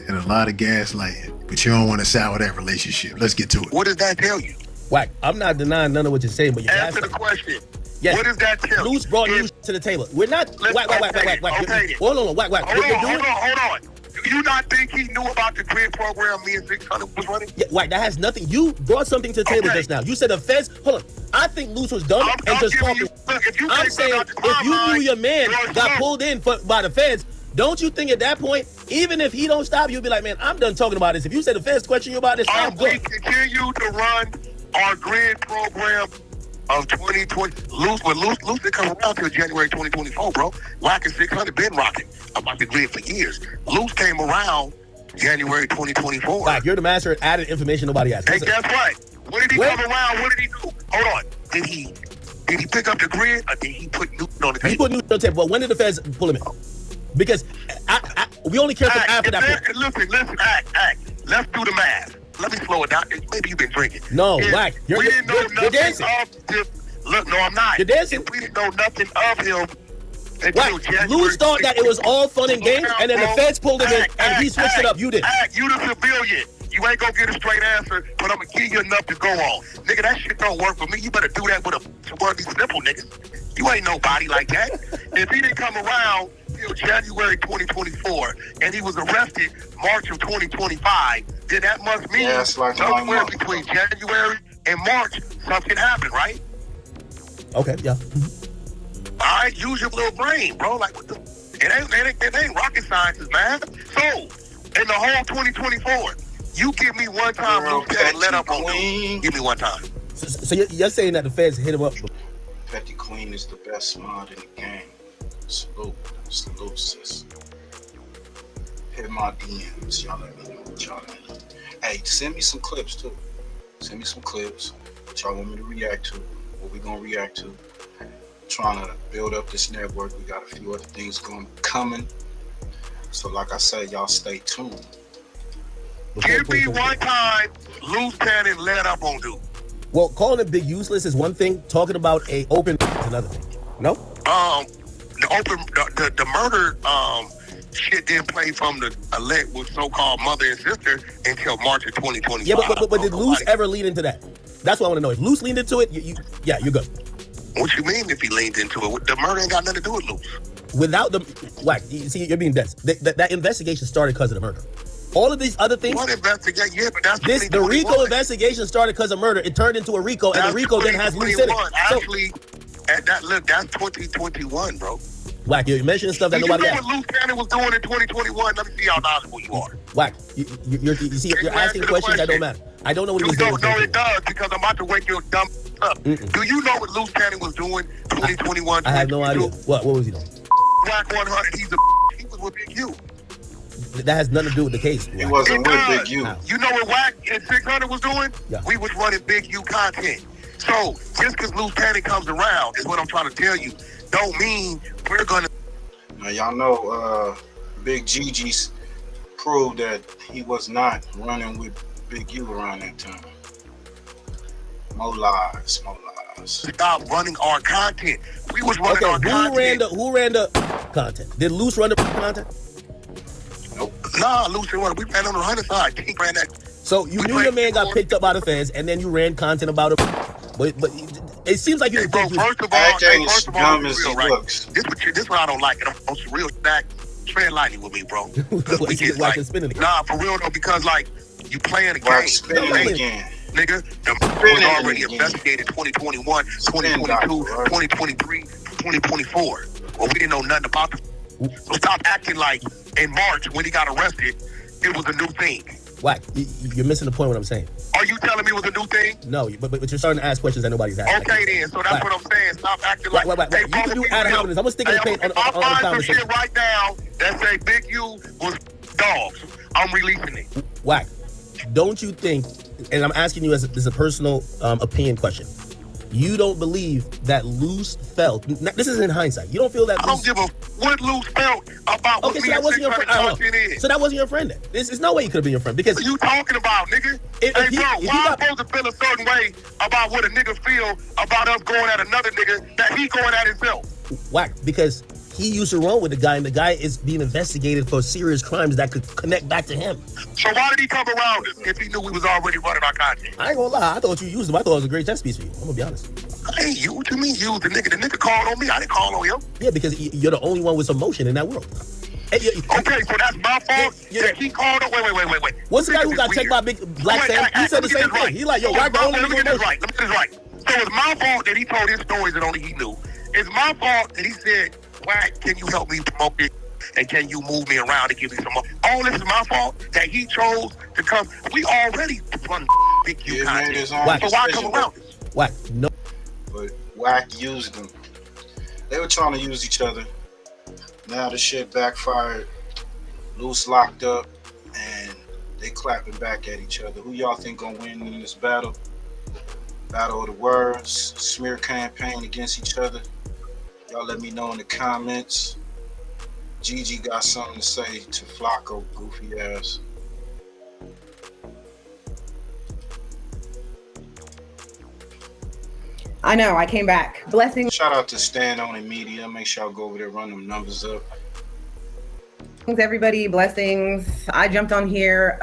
And a lot of gaslighting, but you don't want to sour that relationship. Let's get to it. What does that tell you? WACC, I'm not denying none of what you're saying, but you answer the question. Yes. What does that tell you? Luce brought Luce to the table. We're not WACC. Okay. Hold on, WACC. Hold on. Do you not think he knew about the grid program me and 600 was running? Yeah, WACC, that has nothing. You brought something to the table just now. You said the feds. Hold on. I think Luce was dumb and just talking. I'm saying if you knew your man got pulled in by the feds, don't you think at that point, even if he don't stop, you'll be like, man, I'm done talking about this. If you say the feds question you about this, I'm good. We continue to run our grid program of 2020. Luce didn't come around till January 2024, bro. WACC and 600 been rocking about the grid for years. Luce came around January 2024. WACC, you're the master at adding information nobody has. Hey, guess what? What did he come around? What did he do? Hold on. Did he pick up the grid, or did he put Newton on the table? He put Newton on the table, but when did the feds pull him in? Because we only care after that point. Listen, act. Let's do the math. Let me slow it down. Maybe you've been drinking. No, WACC. You're dancing. Look, no, I'm not. You're dancing. If we didn't know nothing of him WACC, Luce thought that it was all fun and games, and then the feds pulled him in, and he switched it up. You did. You the civilian. You ain't gonna get a straight answer, but I'm gonna give you enough to go on. Nigga, that shit don't work for me. You better do that with a worthy nipple, nigga. You ain't nobody like that. If he didn't come around till January 2024 and he was arrested March of 2025, then that must mean somewhere between January and March something happened, right? Okay, yeah. All right, use your little brain, bro. Like, what the? It ain't rocket sciences, man. So, in the whole 2024, you give me one time Luce Cannon let up on you. Give me one time. So you're saying that the feds hit him up? Petty Queen is the best mod in the game. Salute, sis. Hit my DMs. Y'all let me know what y'all need. Hey, send me some clips too. Send me some clips. What y'all want me to react to. What we gonna react to. Trying to build up this network. We got a few other things coming. So like I said, y'all stay tuned. Give me one time Luce Cannon let up on dude. Well, calling it big useless is one thing. Talking about a open is another thing. No? The murder shit didn't play from the elect with so-called mother and sister until March of 2025. Yeah, but did Luce ever lean into that? That's what I want to know. If Luce leaned into it, you're good. What you mean if he leaned into it? The murder ain't got nothing to do with Luce. Without the WACC, you see, you're being dense. That investigation started because of the murder. All of these other things. What investigation? Yeah, but that's the RICO investigation started because of murder. It turned into a RICO, and the RICO then has Luce in it. Actually, that's 2021, bro. WACC, you're mentioning stuff that nobody asked. You know what Luce Cannon was doing in 2021? Let me see how knowledgeable you are. WACC, you're asking questions that don't matter. I don't know what he was doing. No, it does, because I'm about to wake your dumb up. Do you know what Luce Cannon was doing 2021? I have no idea. What was he doing? WACC 100, he was with Big U. That has nothing to do with the case. He wasn't with Big U. You know what WACC and 600 was doing? Yeah. We was running Big U content. So just because Luce Cannon comes around is what I'm trying to tell you. Don't mean we're gonna. Now y'all know Big Gigi's proved that he was not running with Big U around that time. More lies. Stop running our content. We was running our content. Who ran the content? Did Luce run the content? Nope. Nah, Luce ran. We ran on the 100 side. He ran that. So you knew your man got picked up by the feds, and then you ran content about it. But It seems like you. Bro, first of all, That thing is first of all, dumb be as real, he right? looks. This what I don't like, and I'm on some real back. Tread lightly with me, bro. Why you Like, spinning again? nah, for real though, because like you playing a Why game. spinning Like, again? nigga, the was already investigated 2021, 2022, 2023, 2024. Well, we didn't know nothing about the. So stop acting like in March when he got arrested, it was a new thing. WACC, you're missing the point. What I'm saying. Are you telling me it was a new thing? No, but you're starting to ask questions that nobody's asking. Okay then, so that's what I'm saying. Stop acting like. Wait. Hey, You can do ad hominems. I'm gonna stick in the paint on the I'll find some conversation. shit right now that say Big U was dogs. I'm releasing it. WACC, don't you think? And I'm asking you as a personal opinion question. You don't believe that Luce felt. This is in hindsight. You don't feel that. I don't give a what Luce felt about what Okay, so me that and wasn't your friend. content is. So that wasn't your friend then. There's no way you could have been your friend because. What are you talking about, nigga? Hey, bro, why I'm supposed to feel a certain way about what a nigga feel about us going at another nigga that he going at himself? WACC, because he used to run with the guy, and the guy is being investigated for serious crimes that could connect back to him. So why did he come around us if he knew we was already running our content? I ain't gonna lie. I thought you used him. I thought it was a great test piece for you. I'm gonna be honest. Hey, you, what you mean use the nigga? The nigga called on me. I didn't call on him. Yeah, because you're the only one with some motion in that world. Okay, so that's my fault that he called on. Wait. What's the guy who got checked by Big Black Sam? He said the same thing. He like, yo, WACC the only Let me nigga get with this right. So it's my fault that he told his stories that only he knew. It's my fault that he said, WACC, can you help me promote this? And can you move me around and give me some more? All this is my fault that he chose to come. We already run Big U content. So why come around this? WACC, no. But WACC used them. They were trying to use each other. Now the shit backfired. Luce locked up, and they clapping back at each other. Who y'all think gonna win in this battle? Battle of the words, smear campaign against each other. Y'all let me know in the comments. Gigi got something to say to Flocko, goofy ass. I know, I came back. Blessings. Shout out to Stand On It Media. Make sure y'all go over there, run them numbers up. Everybody, blessings. I jumped on here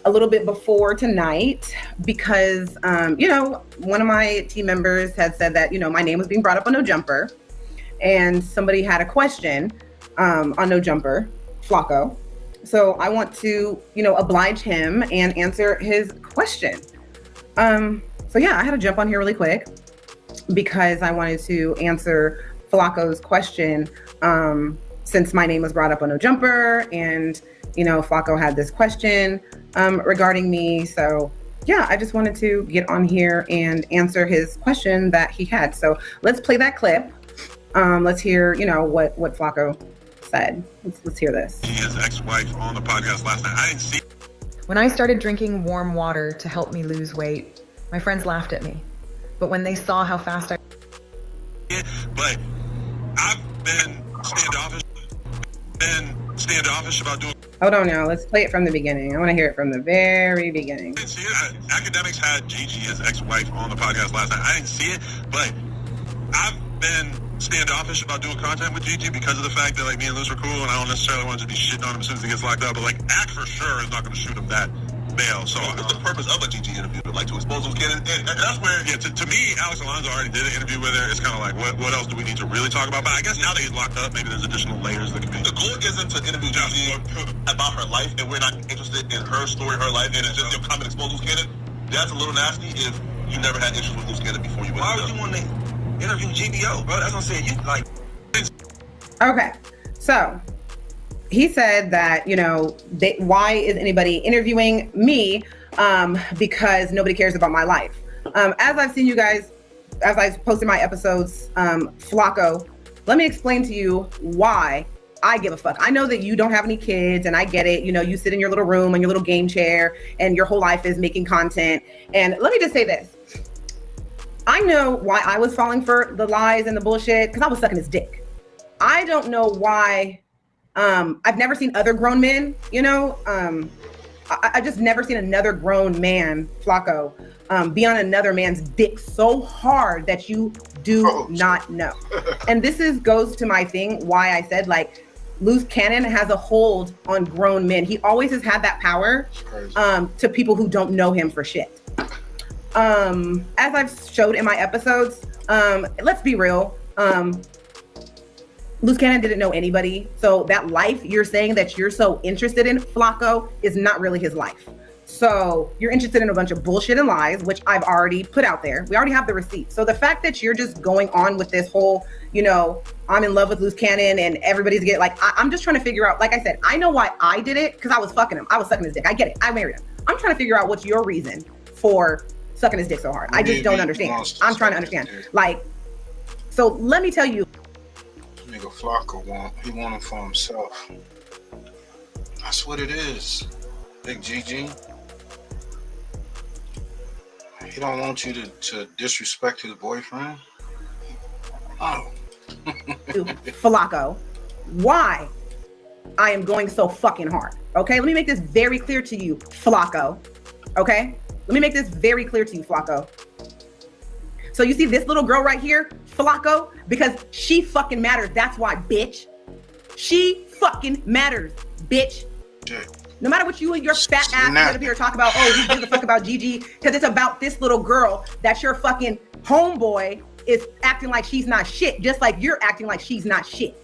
a little bit before tonight because, one of my team members had said that, my name was being brought up on No Jumper, and somebody had a question on No Jumper, Flocko. So I want to, oblige him and answer his question. So yeah, I had to jump on here really quick because I wanted to answer Flocko's question since my name was brought up on No Jumper, and Flocko had this question regarding me. So yeah, I just wanted to get on here and answer his question that he had. So let's play that clip. Let's hear what Flocko said. Let's hear this. His ex-wife on the podcast last night. I didn't see. When I started drinking warm water to help me lose weight, my friends laughed at me. But when they saw how fast I... But I've been standoffish about doing... Hold on now, let's play it from the beginning. I want to hear it from the very beginning. I didn't see it. Academics had Gigi, his ex-wife, on the podcast last night. I didn't see it, but I've been standoffish about doing content with Gigi because of the fact that me and Luce were cool, and I don't necessarily want to be shitting on him as soon as he gets locked up, but Act for sure is not going to shoot him that bail. So the purpose of a Gigi interview, to expose those kids, and that's where, to me, Alex Alonso already did an interview with her. It's kind of like, what else do we need to really talk about? But I guess now that he's locked up, maybe there's additional layers that can be. The goal isn't to interview Gigi about her life, and we're not interested in her story, her life, and it's just come and expose Luce Cannon. That's a little nasty if you never had issues with Luce Cannon before you went. Why would you want to interview GBO, bro? That's what I'm saying. You Okay, so he said that, why is anybody interviewing me? Because nobody cares about my life. As I've seen you guys, as I've posted my episodes, Flocko, let me explain to you why I give a fuck. I know that you don't have any kids, and I get it. You sit in your little room on your little game chair, and your whole life is making content. And let me just say this. I know why I was falling for the lies and the bullshit, because I was sucking his dick. I don't know why. I've never seen other grown men, I just never seen another grown man, Flocko, be on another man's dick so hard that you do not know. And this goes to my thing, why I said Luce Cannon has a hold on grown men. He always has had that power to people who don't know him for shit. as I've showed in my episodes, let's be real. Luce Cannon didn't know anybody. So that life you're saying that you're so interested in, Flocko, is not really his life. So you're interested in a bunch of bullshit and lies, which I've already put out there. We already have the receipts. So the fact that you're just going on with this whole, you know, I'm in love with Luce Cannon and everybody's getting like, I'm just trying to figure out, like I said, I know why I did it because I was fucking him. I was sucking his dick. I get it. I married him. I'm trying to figure out what's your reason for sucking his dick so hard. I just don't understand. I'm trying to understand. Like, so let me tell you. Nigga Flocko want him for himself. That's what it is. Big Gigi. He don't want you to disrespect his boyfriend. Oh. Flocko, why I am going so fucking hard. Okay, let me make this very clear to you, Flocko. Okay, let me make this very clear to you, Flocko. So you see this little girl right here, Flocko, because she fucking matters. That's why, bitch. She fucking matters, bitch. No matter what you and your fat ass get up here talk about, oh, who gives a fuck about Gigi? Because it's about this little girl that your fucking homeboy is acting like she's not shit, just like you're acting like she's not shit.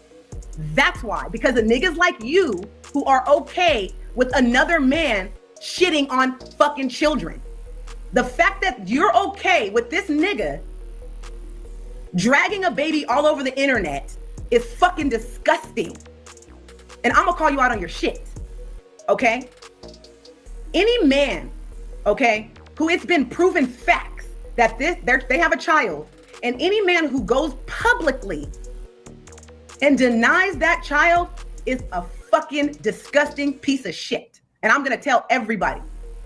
That's why. Because the niggas like you who are okay with another man shitting on fucking children. The fact that you're okay with this nigga dragging a baby all over the internet is fucking disgusting. And I'm gonna call you out on your shit. Okay? Any man, okay, who it's been proven facts that they have a child, and any man who goes publicly and denies that child is a fucking disgusting piece of shit. And I'm gonna tell everybody.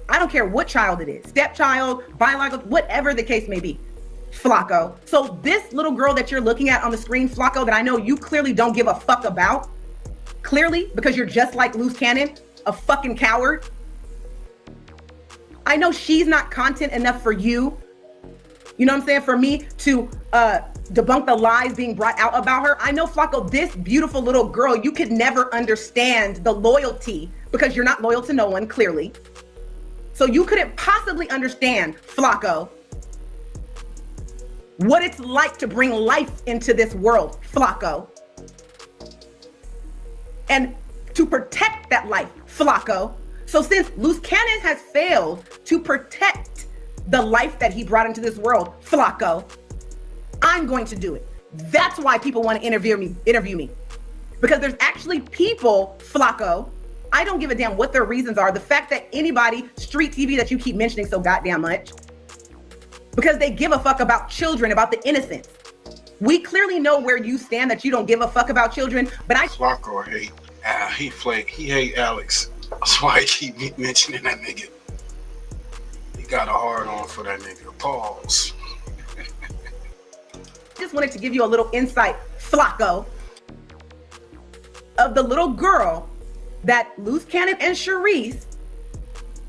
I don't care what child it is, stepchild, biological, whatever the case may be, Flocko. So this little girl that you're looking at on the screen, Flocko, that I know you clearly don't give a fuck about, clearly, because you're just like Luce Cannon, a fucking coward. I know she's not content enough for you. You know what I'm saying? For me to debunk the lies being brought out about her. I know, Flocko, this beautiful little girl, you could never understand the loyalty because you're not loyal to no one, clearly. So you couldn't possibly understand, Flocko, what it's like to bring life into this world, Flocko. And to protect that life, Flocko. So since Luce Cannon has failed to protect the life that he brought into this world, Flocko, I'm going to do it. That's why people want to interview me. Because there's actually people, Flocko, I don't give a damn what their reasons are. The fact that anybody, street TV that you keep mentioning so goddamn much, because they give a fuck about children, about the innocence. We clearly know where you stand, that you don't give a fuck about children, but Flocko he hate Alex. That's why he keep mentioning that nigga. He got a hard on for that nigga. Pause. Just wanted to give you a little insight, Flocko, of the little girl that Luce Cannon and Charisse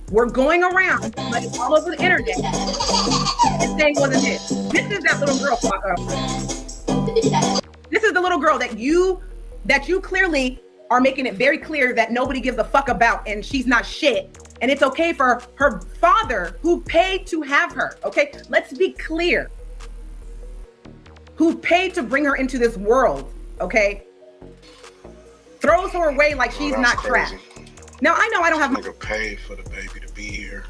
were going around like all over the internet and saying wasn't it. This is that little girl, Flocko. This is the little girl that you clearly are making it very clear that nobody gives a fuck about, and she's not shit. And it's okay for her father, who paid to have her, okay? Let's be clear. Who paid to bring her into this world, okay? Throws her away like she's not trash. Now, I know I don't have... Nigga paid for the baby to be here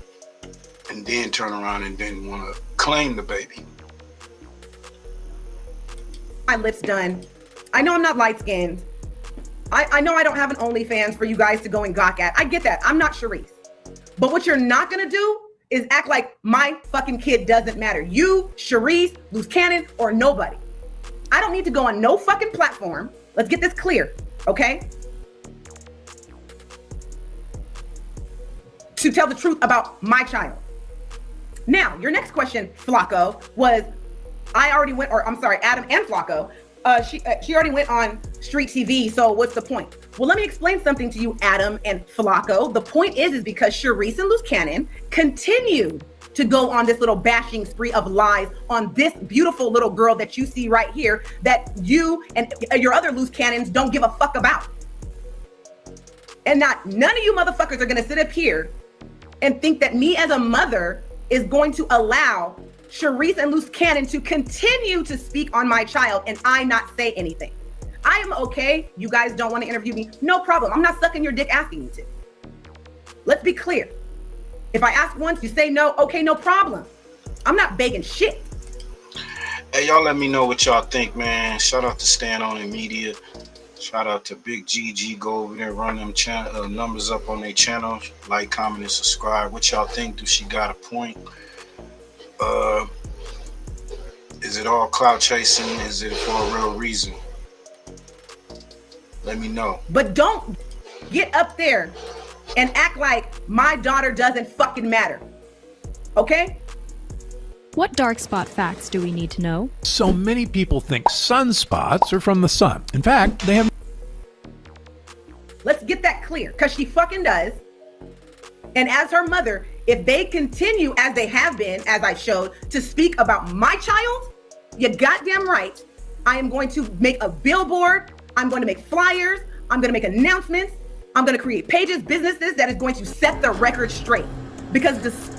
and then turn around and then want to claim the baby. My lips done. I know I'm not light-skinned. I know I don't have an OnlyFans for you guys to go and gawk at. I get that. I'm not Charisse. But what you're not gonna do is act like my fucking kid doesn't matter. You, Charisse, Luce Cannon, or nobody. I don't need to go on no fucking platform. Let's get this clear, okay? To tell the truth about my child. Now, your next question, Flocko, was Adam and Flocko. She already went on street TV, so what's the point? Well, let me explain something to you, Adam and Flocko. The point is because Charisse and Luce Cannon continued to go on this little bashing spree of lies on this beautiful little girl that you see right here, that you and your other Luce Cannons don't give a fuck about. And none of you motherfuckers are gonna sit up here and think that me as a mother is going to allow Sharice and Luce Cannon to continue to speak on my child and I not say anything. I am okay. You guys don't want to interview me. No problem. I'm not sucking your dick asking you to. Let's be clear. If I ask once, you say no, okay, no problem. I'm not begging shit. Hey, y'all let me know what y'all think, man. Shout out to Stand On in Media. Shout out to Big Gigi. Go over there, run them numbers up on their channel. Like, comment, and subscribe. What y'all think? Do she got a point? Is it all clout chasing? Is it for a real reason? Let me know. But don't get up there and act like my daughter doesn't fucking matter. Okay? What dark spot facts do we need to know? So many people think sunspots are from the sun. In fact, they have... Let's get that clear, because she fucking does. And as her mother, if they continue as they have been, as I showed, to speak about my child, you're goddamn right. I am going to make a billboard. I'm going to make flyers. I'm going to make announcements. I'm going to create pages, businesses that is going to set the record straight. Because this...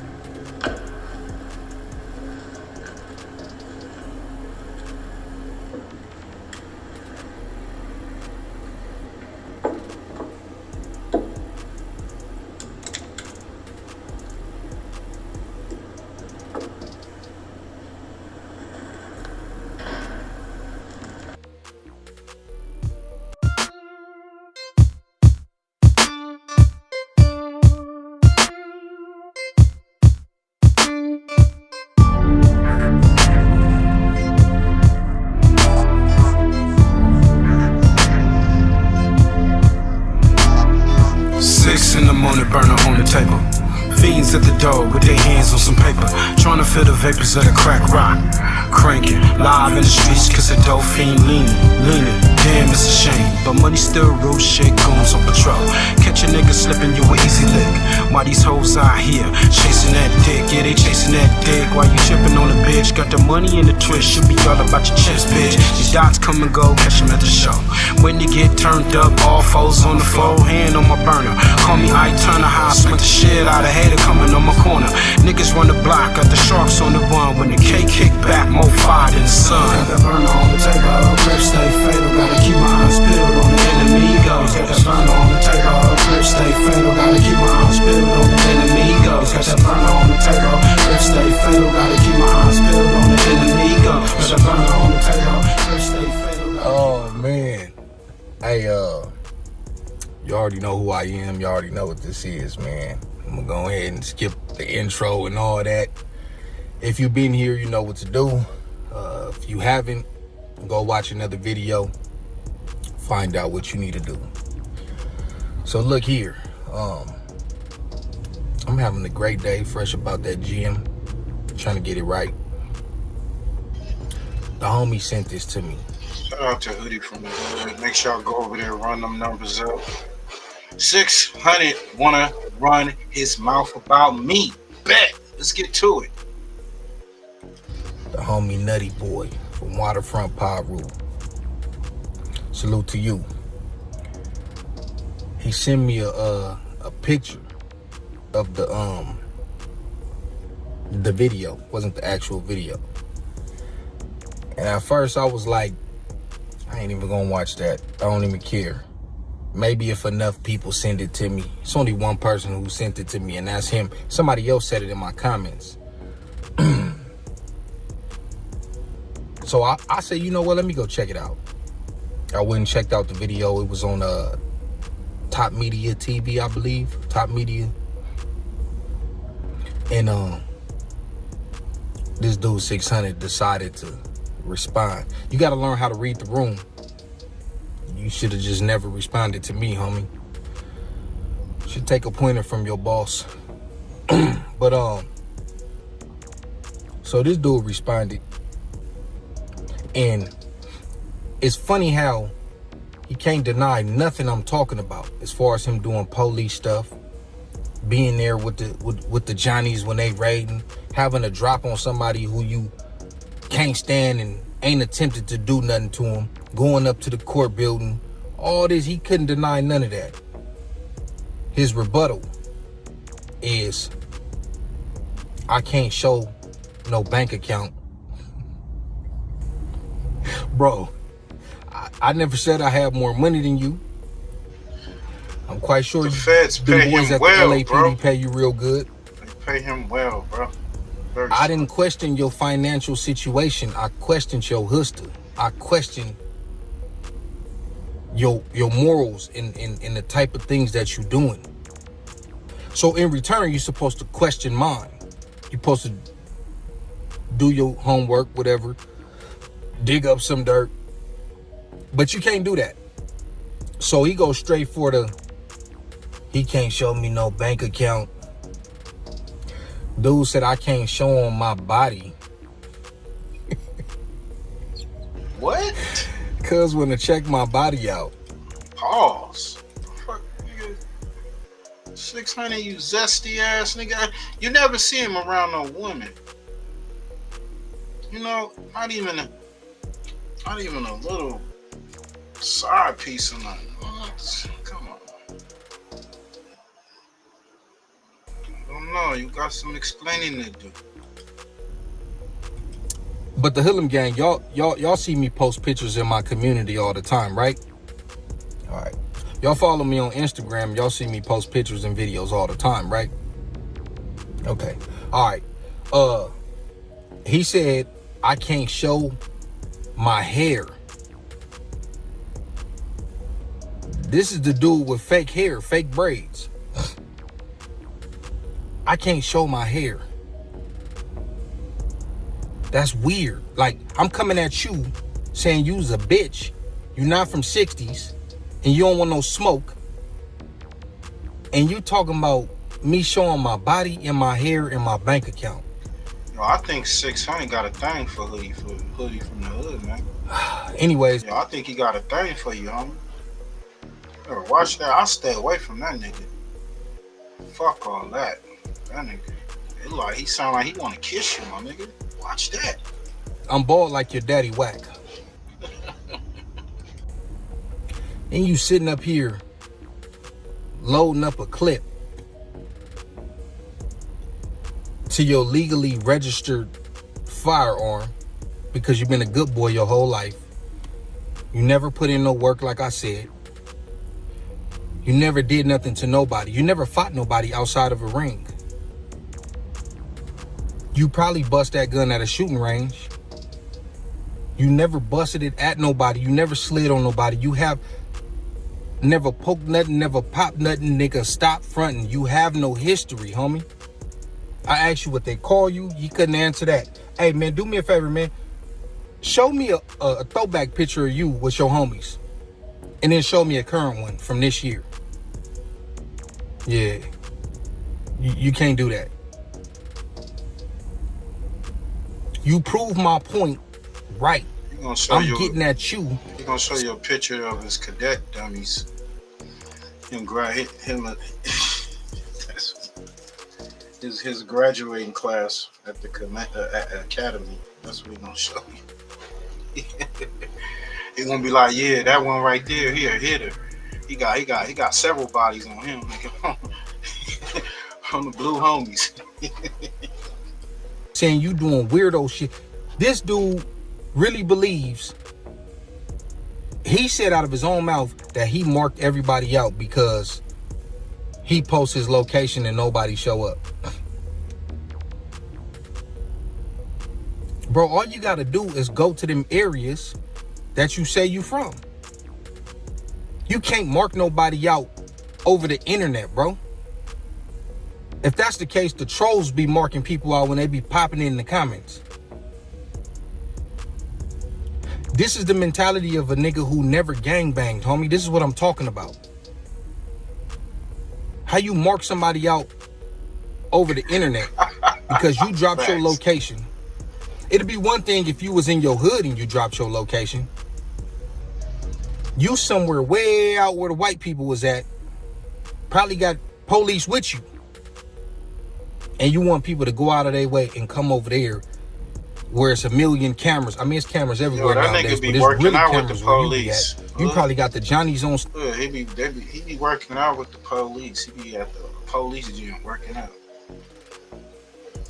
In the morning, burner on the table. Fiends at the door with their hands on some paper, trying to feel the vapors of the crack rock. Cranking, live in the streets, cause the dope fiend leaning. Damn, it's a shame, but money still rules shit, goons on patrol. Catch a nigga slipping you an easy lick. Why these hoes out here chasing that dick? Yeah, they chasing that dick while you tripping on a bitch. Got the money in the twist, should be all about your chips, bitch. These dots come and go, catch them at the show. When you get turned up, all foes on the floor, hand on my burner. Call me Ike Turner, how I smack the shit out of hater coming on my corner. Niggas run the block, got the sharks on the run. When the K kick back, more fire than the sun. Got the burner on the table, grip stay fatal. Gotta keep my eyes peeled on the enemigos. Got the burner on the table, grip stay fatal. Gotta keep my eyes peeled on the enemigos. Got the burner on the table, grip stay fatal. Gotta keep my eyes peeled on the enemigos. Got the burner on the table, grip stay fatal. Oh man, hey you already know who I am. You already know what this is, man. I'm gonna go ahead and skip the intro and all that. If you've been here, you know what to do. If you haven't, go watch another video. Find out what you need to do. So look here. I'm having a great day, fresh about that gym. Trying to get it right. The homie sent this to me. Shout out to Hoodie from the hood. Make sure y'all go over there and run them numbers up. 600 wanna run his mouth about me. Bet. Let's get to it. The homie Nutty Boy from Waterfront Piru. Salute to you. He sent me a picture of the video. Wasn't the actual video. And at first I was like, I ain't even gonna watch that. I don't even care. Maybe if enough people send it to me. It's only one person who sent it to me, and that's him. Somebody else said it in my comments. So I said, you know what, let me go check it out. I went and checked out the video. It was on Top Media TV, I believe. Top Media. And this dude 600 decided to respond. You got to learn how to read the room. You should have just never responded to me, homie. Should take a pointer from your boss. But so this dude responded, and it's funny how he can't deny nothing I'm talking about as far as him doing police stuff, being there with the Johnnies when they raiding, having a drop on somebody who you can't stand and ain't attempted to do nothing to him, going up to the court building, all this. He couldn't deny none of that. His rebuttal is, I can't show no bank account. Bro, I never said I have more money than you. I'm quite sure the feds pay boys him at well, the LAPD bro. pay you real good. They pay him well, bro. I didn't question your financial situation. I questioned your hustle. I questioned your morals and the type of things that you're doing. So in return, you're supposed to question mine. You're supposed to do your homework, whatever, dig up some dirt. But you can't do that. So he goes straight for he can't show me no bank account. Dude said I can't show him my body. What? Cuz when to check my body out. Pause. Fuck, nigga. 600, you zesty ass nigga. You never see him around no woman. You know, not even a little side piece or nothing. Come on. I don't know. You got some explaining to do. But the Hoodlum gang, y'all see me post pictures in my community all the time, right? All right. Y'all follow me on Instagram. Y'all see me post pictures and videos all the time, right? Okay. All right. He said I can't show my hair. This is the dude with fake hair, fake braids. I can't show my hair. That's weird. Like, I'm coming at you saying you's a bitch. You're not from 60s and you don't want no smoke. And you talking about me showing my body and my hair and my bank account. Yo, I think 600 got a thing for hoodie from the hood, man. Anyways. Yo, I think he got a thing for you, homie. Yo, watch that. I'll stay away from that nigga. Fuck all that. That nigga. It like he sound like he wanna kiss you, my nigga. Watch that. I'm bald like your daddy WACC. And you sitting up here loading up a clip to your legally registered firearm because you've been a good boy your whole life. You never put in no work, like I said. You never did nothing to nobody. You never fought nobody outside of a ring. You probably bust that gun at a shooting range. You never busted it at nobody. You never slid on nobody. You have never poked nothing, never popped nothing, nigga. Stop fronting. You have no history, homie. I asked you what they call you. You couldn't answer that. Hey, man, do me a favor, man. Show me a throwback picture of you with your homies. And then show me a current one from this year. Yeah. You can't do that. You prove my point right. I'm getting at you. He's gonna show you a picture of his cadet dummies. Him his graduating class at the academy. That's what he's gonna show you. He's gonna be like, yeah, that one right there, he a hitter. He got several bodies on him, on the blue homies. Saying you doing weirdo shit. This dude really believes, he said out of his own mouth that he marked everybody out because he posts his location and nobody show up. Bro, all you gotta do is go to them areas that you say you from. You can't mark nobody out over the internet, bro. If that's the case, the trolls be marking people out when they be popping in the comments. This is the mentality of a nigga who never gangbanged, homie. This is what I'm talking about. How you mark somebody out over the internet because you dropped your location. It'd be one thing if you was in your hood and you dropped your location. You somewhere way out where the white people was at, probably got police with you. And you want people to go out of their way and come over there where it's a million cameras. I mean, it's cameras everywhere nowadays, but it's really cameras where you be at. You probably got the Johnnies on. Yeah, he be working out with the police. He be at the police gym working out.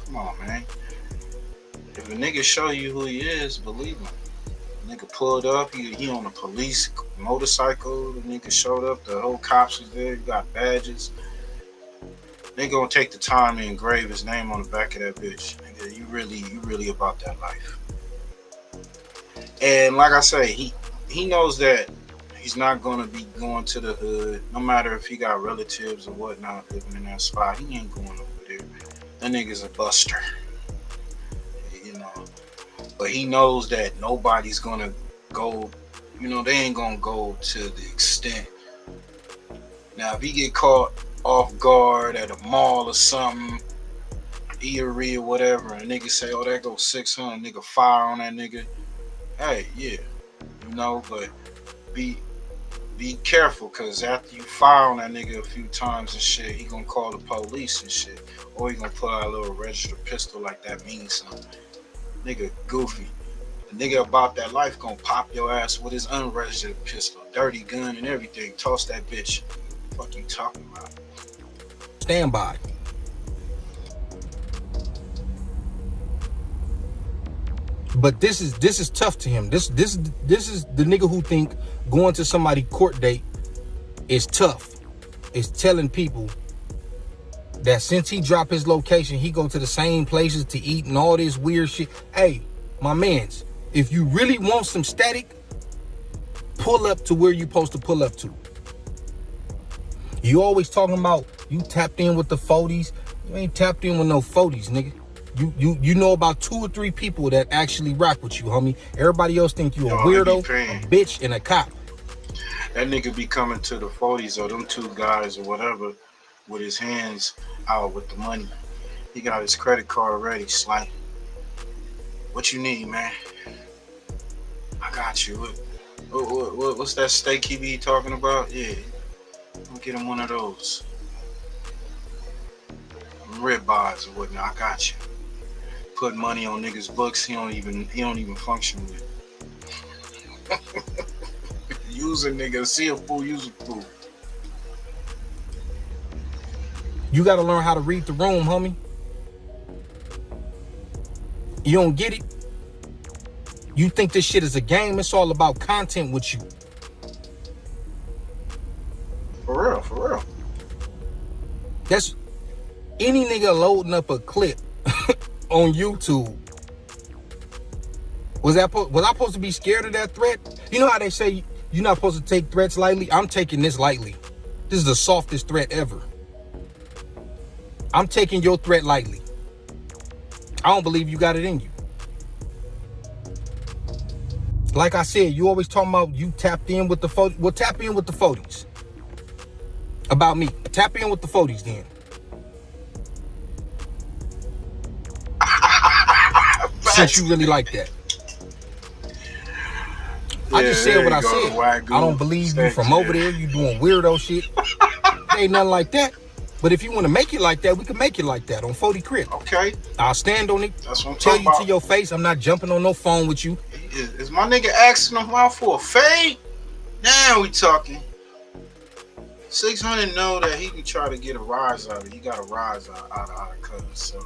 Come on, man. If a nigga show you who he is, believe him. Nigga pulled up, he on a police motorcycle. The nigga showed up, the whole cops was there. You got badges. They gonna take the time to engrave his name on the back of that bitch. Nigga, you really about that life. And like I say, he knows that he's not gonna be going to the hood, no matter if he got relatives or whatnot living in that spot. He ain't going over there. That nigga's a buster. You know. But he knows that nobody's gonna go, you know, they ain't gonna go to the extent. Now if he get caught off guard at a mall or something, eatery or whatever, and nigga say, oh, that goes 600, nigga fire on that nigga. Hey, yeah, you know, but be careful, cause after you fire on that nigga a few times and shit, he gonna call the police and shit, or he gonna pull out a little registered pistol like that means something. Nigga goofy. The nigga about that life gonna pop your ass with his unregistered pistol, dirty gun and everything. Toss that bitch. What the fuck you talking about? Stand by. But this is tough to him. This is the nigga who think going to somebody's court date is tough. Is telling people that since he dropped his location, he go to the same places to eat and all this weird shit. Hey, my mans, if you really want some static, pull up to where you supposed to pull up to. You always talking about you tapped in with the 40s. You ain't tapped in with no 40s, nigga. You know about 2 or 3 people that actually rock with you, homie. Everybody else think you a weirdo, a bitch, and a cop. That nigga be coming to the 40s or them 2 guys or whatever with his hands out with the money. He got his credit card ready. Slight. What you need, man? I got you. What's that steak he be talking about? Yeah. I'll get him one of those. Rib eyes or whatnot. I got you. Put money on niggas' books he don't even function with. Use a nigga, see a fool, use a fool. You gotta learn how to read the room, homie. You don't get it? You think this shit is a game? It's all about content with you. For real, for real. That's any nigga loading up a clip on YouTube. Was I supposed to be scared of that threat? You know how they say you're not supposed to take threats lightly? I'm taking this lightly. This is the softest threat ever. I'm taking your threat lightly. I don't believe you got it in you. Like I said, you always talking about you tapped in with the 40s. Well, tap in with the 40s. About me. Tap in with the 40s then. Since you really like that. I just said what I said. I don't believe you from over there. You doing weirdo shit. Ain't nothing like that. But if you want to make it like that, we can make it like that on 40 Crib. Okay. I'll stand on it. That's what I'm tell talking you about. To your face, I'm not jumping on no phone with you. Is my nigga asking him out for a fade? Now we talking. 600 know that he can try to get a rise out of it. He got a rise out of cuz. So,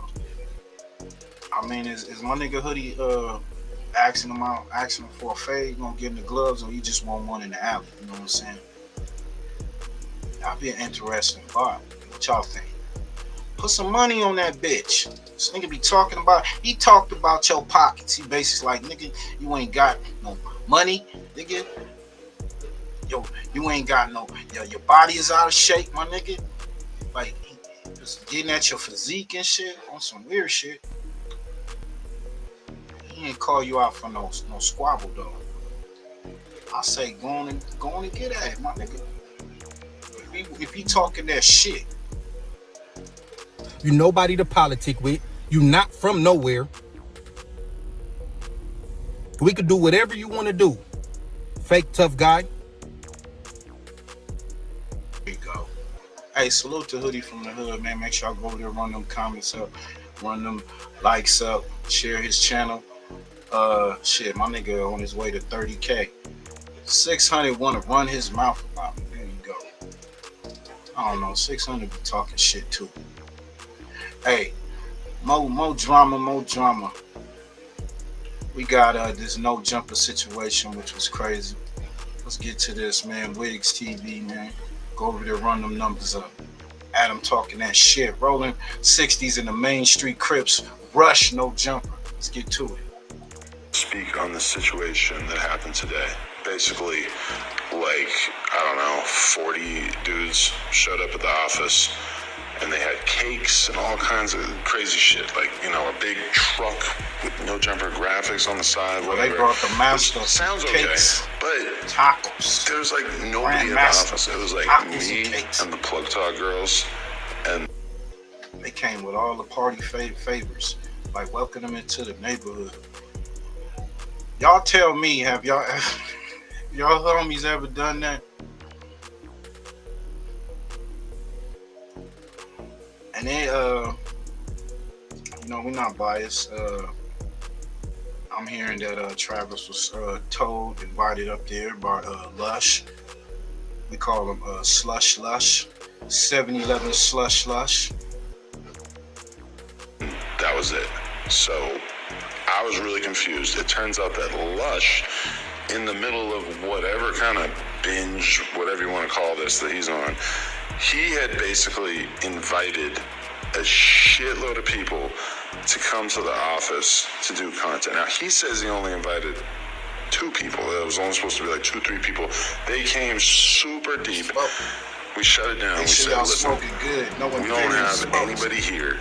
I mean, is my nigga Hoodie asking him for a fade? You gonna get in the gloves, or you just want one in the alley? You know what I'm saying? That'd be an interesting thought. What y'all think? Put some money on that bitch. This nigga be talking about, he talked about your pockets. He basically like, nigga, you ain't got no money, nigga. Yo, you ain't got no, your body is out of shape, my nigga. Like, just getting at your physique and shit on some weird shit. He ain't call you out for no squabble though. I say go on and get at it, my nigga. If he talking that shit. You nobody to politic with. You not from nowhere. We could do whatever you want to do. Fake tough guy. There you go. Hey, salute to Hoodie from the hood, man. Make sure y'all go over there, run them comments up, run them likes up, share his channel. Shit, my nigga on his way to 30K. 600 want to run his mouth about me. There you go. I don't know, 600 be talking shit too. Hey, More drama. We got this no jumper situation, which was crazy. Let's get to this, man. Wigs TV, man. Go over there, run them numbers up. Adam talking that shit. Rolling 60s in the Main Street Crips. Rush, no jumper. Let's get to it. Speak on the situation that happened today. Basically, like, I don't know, 40 dudes showed up at the office and they had cakes and all kinds of crazy shit. Like, you know, a big truck with no jumper graphics on the side, whatever. They brought the master. Sounds cakes, okay, but tacos. there was like nobody in the office. It was like me and the Plug Talk girls, and they came with all the party favors, like welcoming them into the neighborhood. Y'all tell me, have y'all homies ever done that? And they, you know, we're not biased. I'm hearing that Travis was invited up there by Lush. We call them Slush Lush, 7-Eleven Slush Lush. that was it. So I was really confused. It turns out that Lush, in the middle of whatever kind of binge, whatever you want to call this, that he's on, he had basically invited a shitload of people to come to the office to do content. Now, he says he only invited 2 people. It was only supposed to be like 2-3 people. They came super deep. We shut it down. We said, listen, we don't have anybody here.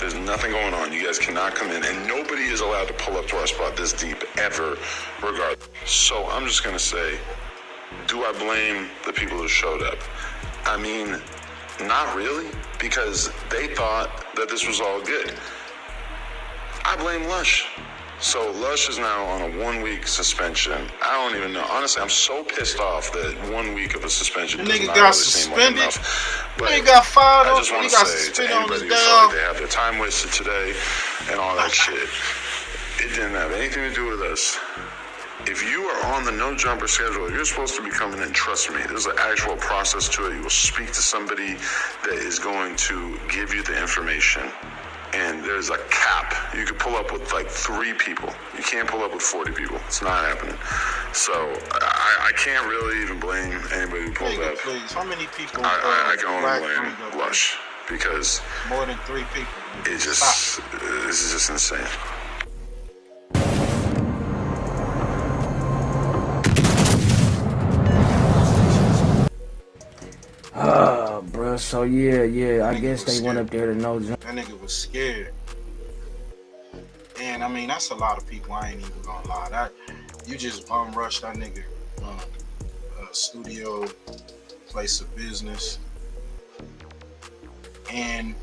There's nothing going on. You guys cannot come in, and nobody is allowed to pull up to our spot this deep ever, regardless. So I'm just going to say, do I blame the people who showed up? I mean, not really, because they thought that this was all good. I blame Lush. So Lush is now on a 1-week suspension. I don't even know. Honestly, I'm so pissed off that 1 week of a suspension does not really seem like enough. But he got fired I just want to say to anybody who felt like they have their time wasted today and all that shit, it didn't have anything to do with us. If you are on the no jumper schedule, you're supposed to be coming in. Trust me, there's an actual process to it. You will speak to somebody that is going to give you the information. And there's a cap. You can pull up with like 3 people. You can't pull up with 40 people. It's not happening. So I can't really even blame anybody who pulled up. Please, how many people? I can only blame Lush, because more than 3 people. This is just insane. Bruh, so yeah, I guess they went up there to no jump. That nigga was scared. And I mean, that's a lot of people, I ain't even gonna lie. You just bum rush that nigga studio, place of business. And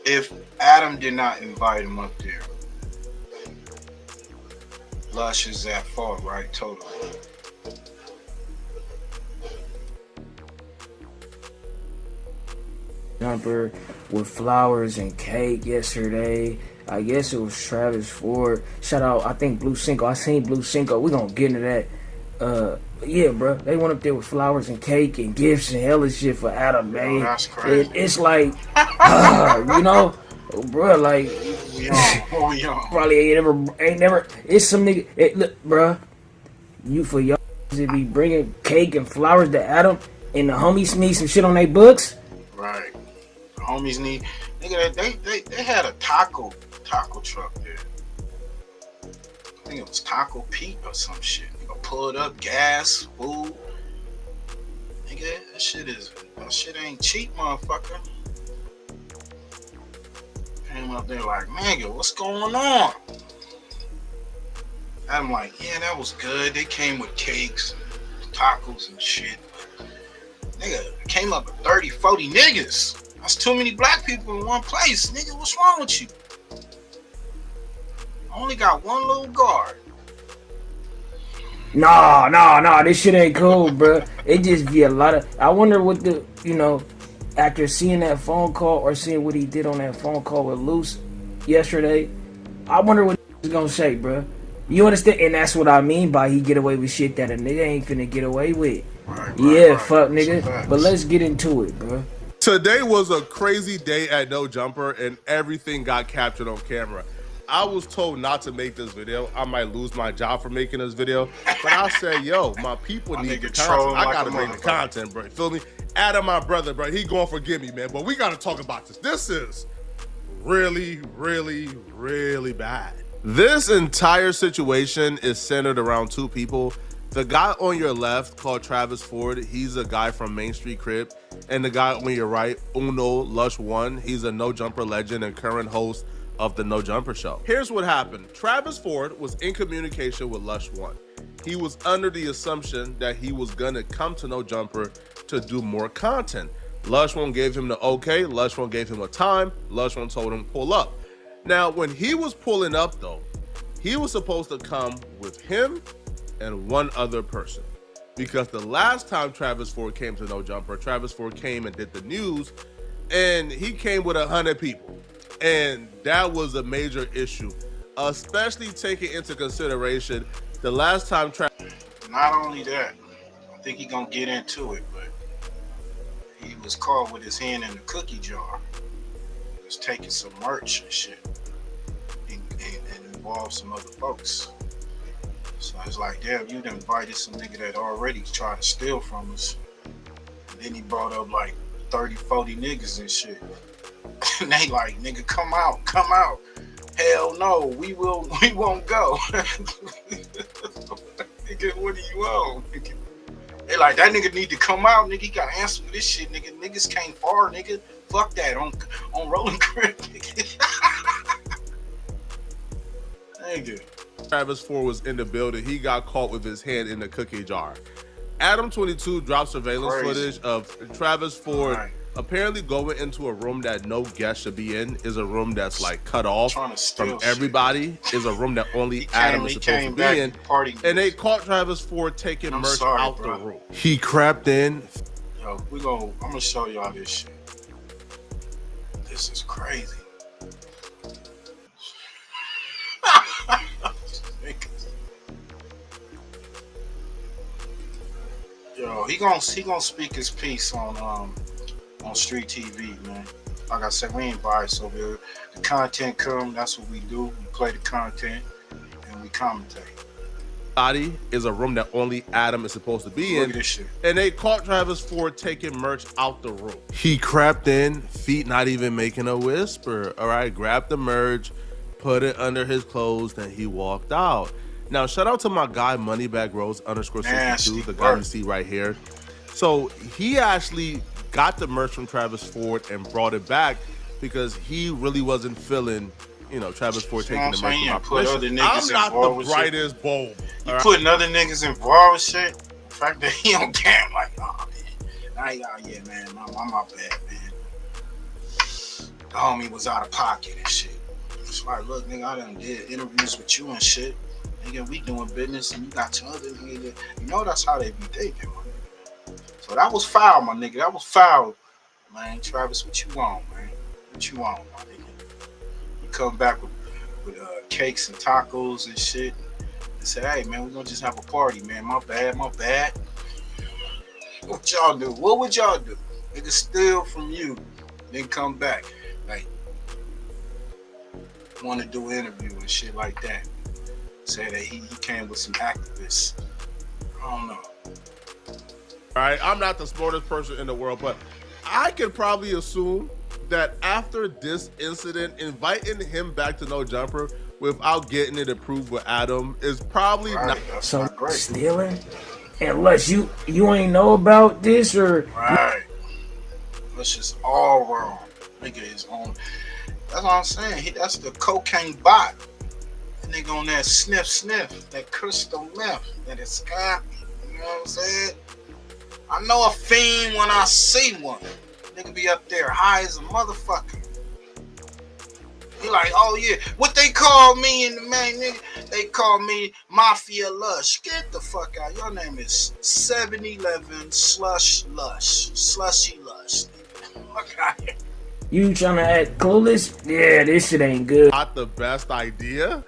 if Adam did not invite him up there, Lush is at fault, right? Totally. Jumper with flowers and cake yesterday. I guess it was Travis Ford. Shout out, I think Blue Cinco. I seen Blue Cinco. We gonna get into that. Yeah, bro. They went up there with flowers and cake and gifts and hella shit for Adam, man. That's crazy. It's like, you know, bro, like, probably ain't never. It's some nigga. Look, bro, you for y'all to be bringing cake and flowers to Adam, and the homies need some shit on their books. Right. The homies need. Nigga, they had a taco truck there. I think it was Taco Pete or some shit. Nigga pulled up, gas, food. Nigga, that shit ain't cheap, motherfucker. Came up there like, nigga, what's going on? I'm like, yeah, that was good. They came with cakes, tacos and shit. Nigga, came up with 30, 40 niggas. That's too many black people in one place. Nigga, what's wrong with you? I only got one little guard. Nah, this shit ain't cool, bro. It just be a lot of. I wonder what the, after seeing that phone call or seeing what he did on that phone call with Luce yesterday, I wonder what he's gonna say, bro. You understand? And that's what I mean by he get away with shit that a nigga ain't finna get away with. Right, fuck nigga. But let's get into it, bro. Today was a crazy day at No Jumper, and everything got captured on camera. I was told not to make this video. I might lose my job for making this video. But I said, yo, my people need the content. I gotta make the content, bro. You feel me? Adam, my brother, bro, he gonna forgive me, man. But we gotta talk about this. This is really, really, really bad. This entire situation is centered around two people. The guy on your left called Travis Ford, he's a guy from Main Street Crib. And the guy on your right, Uno Lush One, he's a No Jumper legend and current host of the No Jumper Show. Here's what happened. Travis Ford was in communication with Lush One. He was under the assumption that he was gonna come to No Jumper to do more content. Lush One gave him the okay, Lush One gave him a time, Lush One told him pull up. Now, when he was pulling up though, he was supposed to come with him and one other person. Because the last time Travis Ford came to No Jumper, Travis Ford came and did the news, and he came with 100 people. And that was a major issue, especially taking into consideration the last time Travis... Not only that, I think he gonna get into it, but he was caught with his hand in the cookie jar. He was taking some merch and shit, and involved some other folks. So it's like, damn, you done invited some nigga that already tried to steal from us. And then he brought up like 30, 40 niggas and shit. And they like, nigga, come out. Hell no, we won't go. Nigga, what do you want? They like, that nigga need to come out, nigga. He gotta answer for this shit, nigga. Niggas came far, nigga. Fuck that on Rolling Crib, nigga. Nigga. Travis Ford was in the building. He got caught with his hand in the cookie jar. Adam 22 dropped surveillance footage of Travis Ford apparently going into a room that no guest should be in. Is a room that's like cut off from everybody. Is a room that only Adam is supposed to be in. And they caught Travis Ford taking merch out the room. He crept in. Yo, I'm gonna show y'all this shit. This is crazy. Yo, he gonna speak his piece on Street TV, man. Like I said, we ain't biased over here. The content come, that's what we do. We play the content and we commentate. Body is a room that only Adam is supposed to be in. And they caught Travis Ford taking merch out the room. He crept in, feet not even making a whisper. All right, grabbed the merch, put it under his clothes, and he walked out. Now, shout out to my guy, Moneybag Rose _62, the guy you see right here. So he actually got the merch from Travis Ford and brought it back because he really wasn't feeling, you know, Travis Ford taking the merch without permission. I'm not the brightest bulb. You putting other niggas involved with shit. The fact that he on camera, like, oh man, yeah, man, my bad, man. The homie was out of pocket and shit. It's like, look, nigga, I done did interviews with you and shit. Nigga, we doing business and you got your other nigga. You know that's how they be thinking, my nigga. So that was foul, my nigga. That was foul. Man, Travis, what you want, man? What you want, my nigga? You come back with cakes and tacos and shit and say, hey, man, we're gonna just have a party, man. My bad. What y'all do? What would y'all do? Nigga steal from you, then come back. Like, want to do an interview and shit like that. Say that he came with some activists. I don't know. All right, I'm not the smartest person in the world, but I could probably assume that after this incident, inviting him back to No Jumper without getting it approved with Adam is probably not. So stealing? And Lush, you ain't know about this or? Right. Lush is all wrong. Nigga is on. That's what I'm saying. That's the cocaine bot. Nigga on that sniff, that crystal meth, that is scrappy. You know what I'm saying? I know a fiend when I see one. Nigga be up there high as a motherfucker. He like, oh yeah, what they call me in the main nigga? They call me Mafia Lush. Get the fuck out. Your name is 7-Eleven Slushy Lush. Fuck out here. You trying to act clueless? Yeah, this shit ain't good. Not the best idea.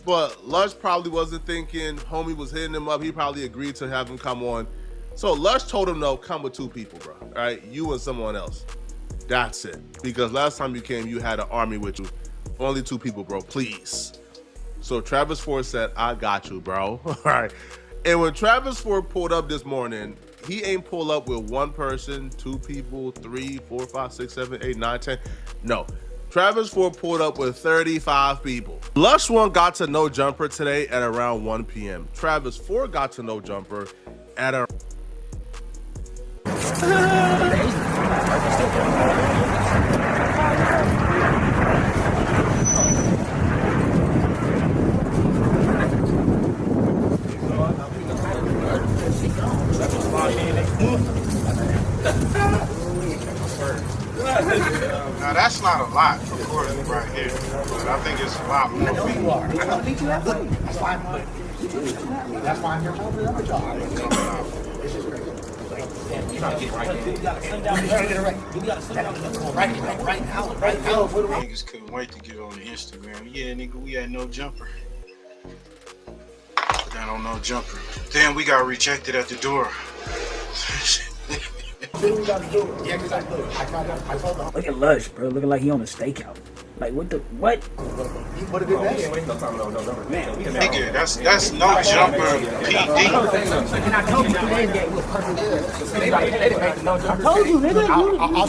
But Lush probably wasn't thinking. Homie was hitting him up. He probably agreed to have him come on. So Lush told him, no, come with two people, bro. All right, you and someone else. That's it. Because last time you came, you had an army with you. Only 2 people, bro. Please. So Travis Ford said, I got you, bro. All right. And when Travis Ford pulled up this morning, he ain't pull up with 1 person, 2 people, 3, 4, 5, 6, 7, 8, 9, 10. No. Travis Ford pulled up with 35 people. Lush One got to know Jumper today at around 1 p.m. Travis Ford got to know Jumper at around... Now that's not a lot recorded right here, but I think it's a lot more people. I don't think you have to. That's why I'm here talking to y'all. This is crazy. You gotta slim down. You gotta slim down right now. Niggas couldn't wait to get on the Instagram. Yeah, nigga, we had no jumper. Put that on no jumper. Then we got rejected at the door. Look at Lush, bro. Looking like he on a stakeout. Like what the what? Nigga, that's no jumper PD. And I told you today that was perfect. I told you, nigga.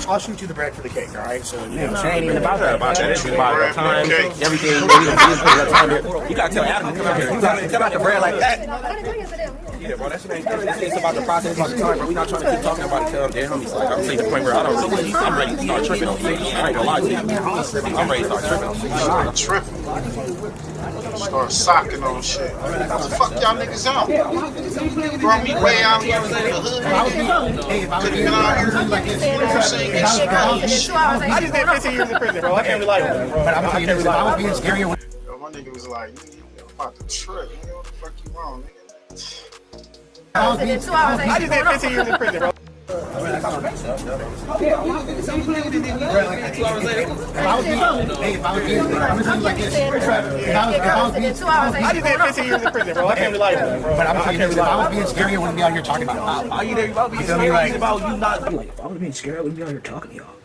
I'll shoot you the bread for the cake, all right? So it ain't even about that. It's about time, everything. You gotta tell Adam to come out here. You gotta come out the bread like that. Yeah, bro, that's it's about the process, about the time, bro. We not trying to keep talking about it till dead homies. Like, I'm saying the point where I'm ready to start tripping on things. I ain't gonna lie to you. I'm ready to start tripping on things. Start socking on shit. What the fuck y'all niggas on? Brought me way out here from the hood. Could've been out here like this. You know what I'm saying? Get shit out of shit. I just did 15 years in prison, bro. I can't rely on that, bro. But I'm telling you this, if I was being scary. Yo, my nigga was like, I'm about to trip. Nigga, what the fuck you on, nigga? I just did 15 years in prison, bro. I just did 15 years in prison, bro. I can't rely on that, bro. But I'm telling you this, if I was being scary, I wouldn't be out here talking about it. Are you there about being scary? About you not like if I was being scared, I wouldn't be out here talking to y'all.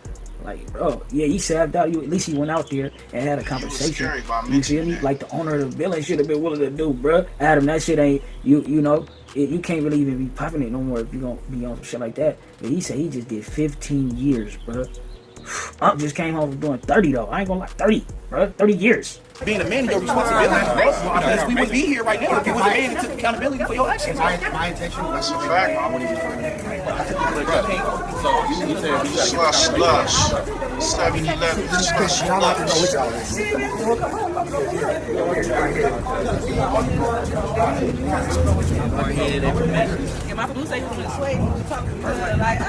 Like, bro, yeah, he sabbed out. You at least he went out there and had a conversation. You feel me? Like the owner of the building should have been willing to do, bro. Adam, that shit ain't you know. You can't really even be popping it no more if you gonna be on some shit like that. But he said he just did 15 years, bro. Ump just came home doing 30 though. I ain't gonna lie, 30, bro. 30 years. Being a man, your responsibility. We wouldn't be here right now if you was a man and took accountability for your actions. My intention was a fact. I wouldn't even slush. 7-Eleven. Because y'all not to know what y'all is. Am I supposed to say from the sway? Like,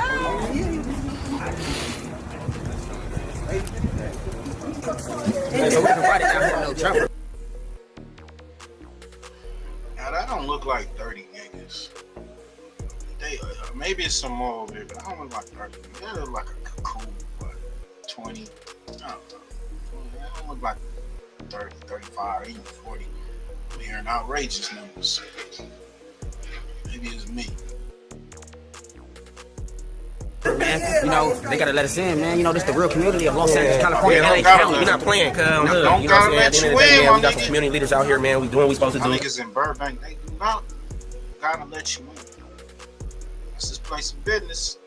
Now that don't look like 30 niggas. They maybe it's some more over there, but I don't look like 30. They look like a cool 20. I don't know. They don't look like 30, 35, even 40. I'm hearing outrageous numbers. Maybe it's me. Man, you know, they gotta let us in, man. You know, this is the real community of Los Angeles, California, LA County. We're not playing, cuz. Don't you know gotta what I'm let saying? you At the end of the day, in, man, my we got some nigga. community leaders out here, man. We doing what we supposed to My do. niggas in Burbank, they do not gotta let you in. This is place of business.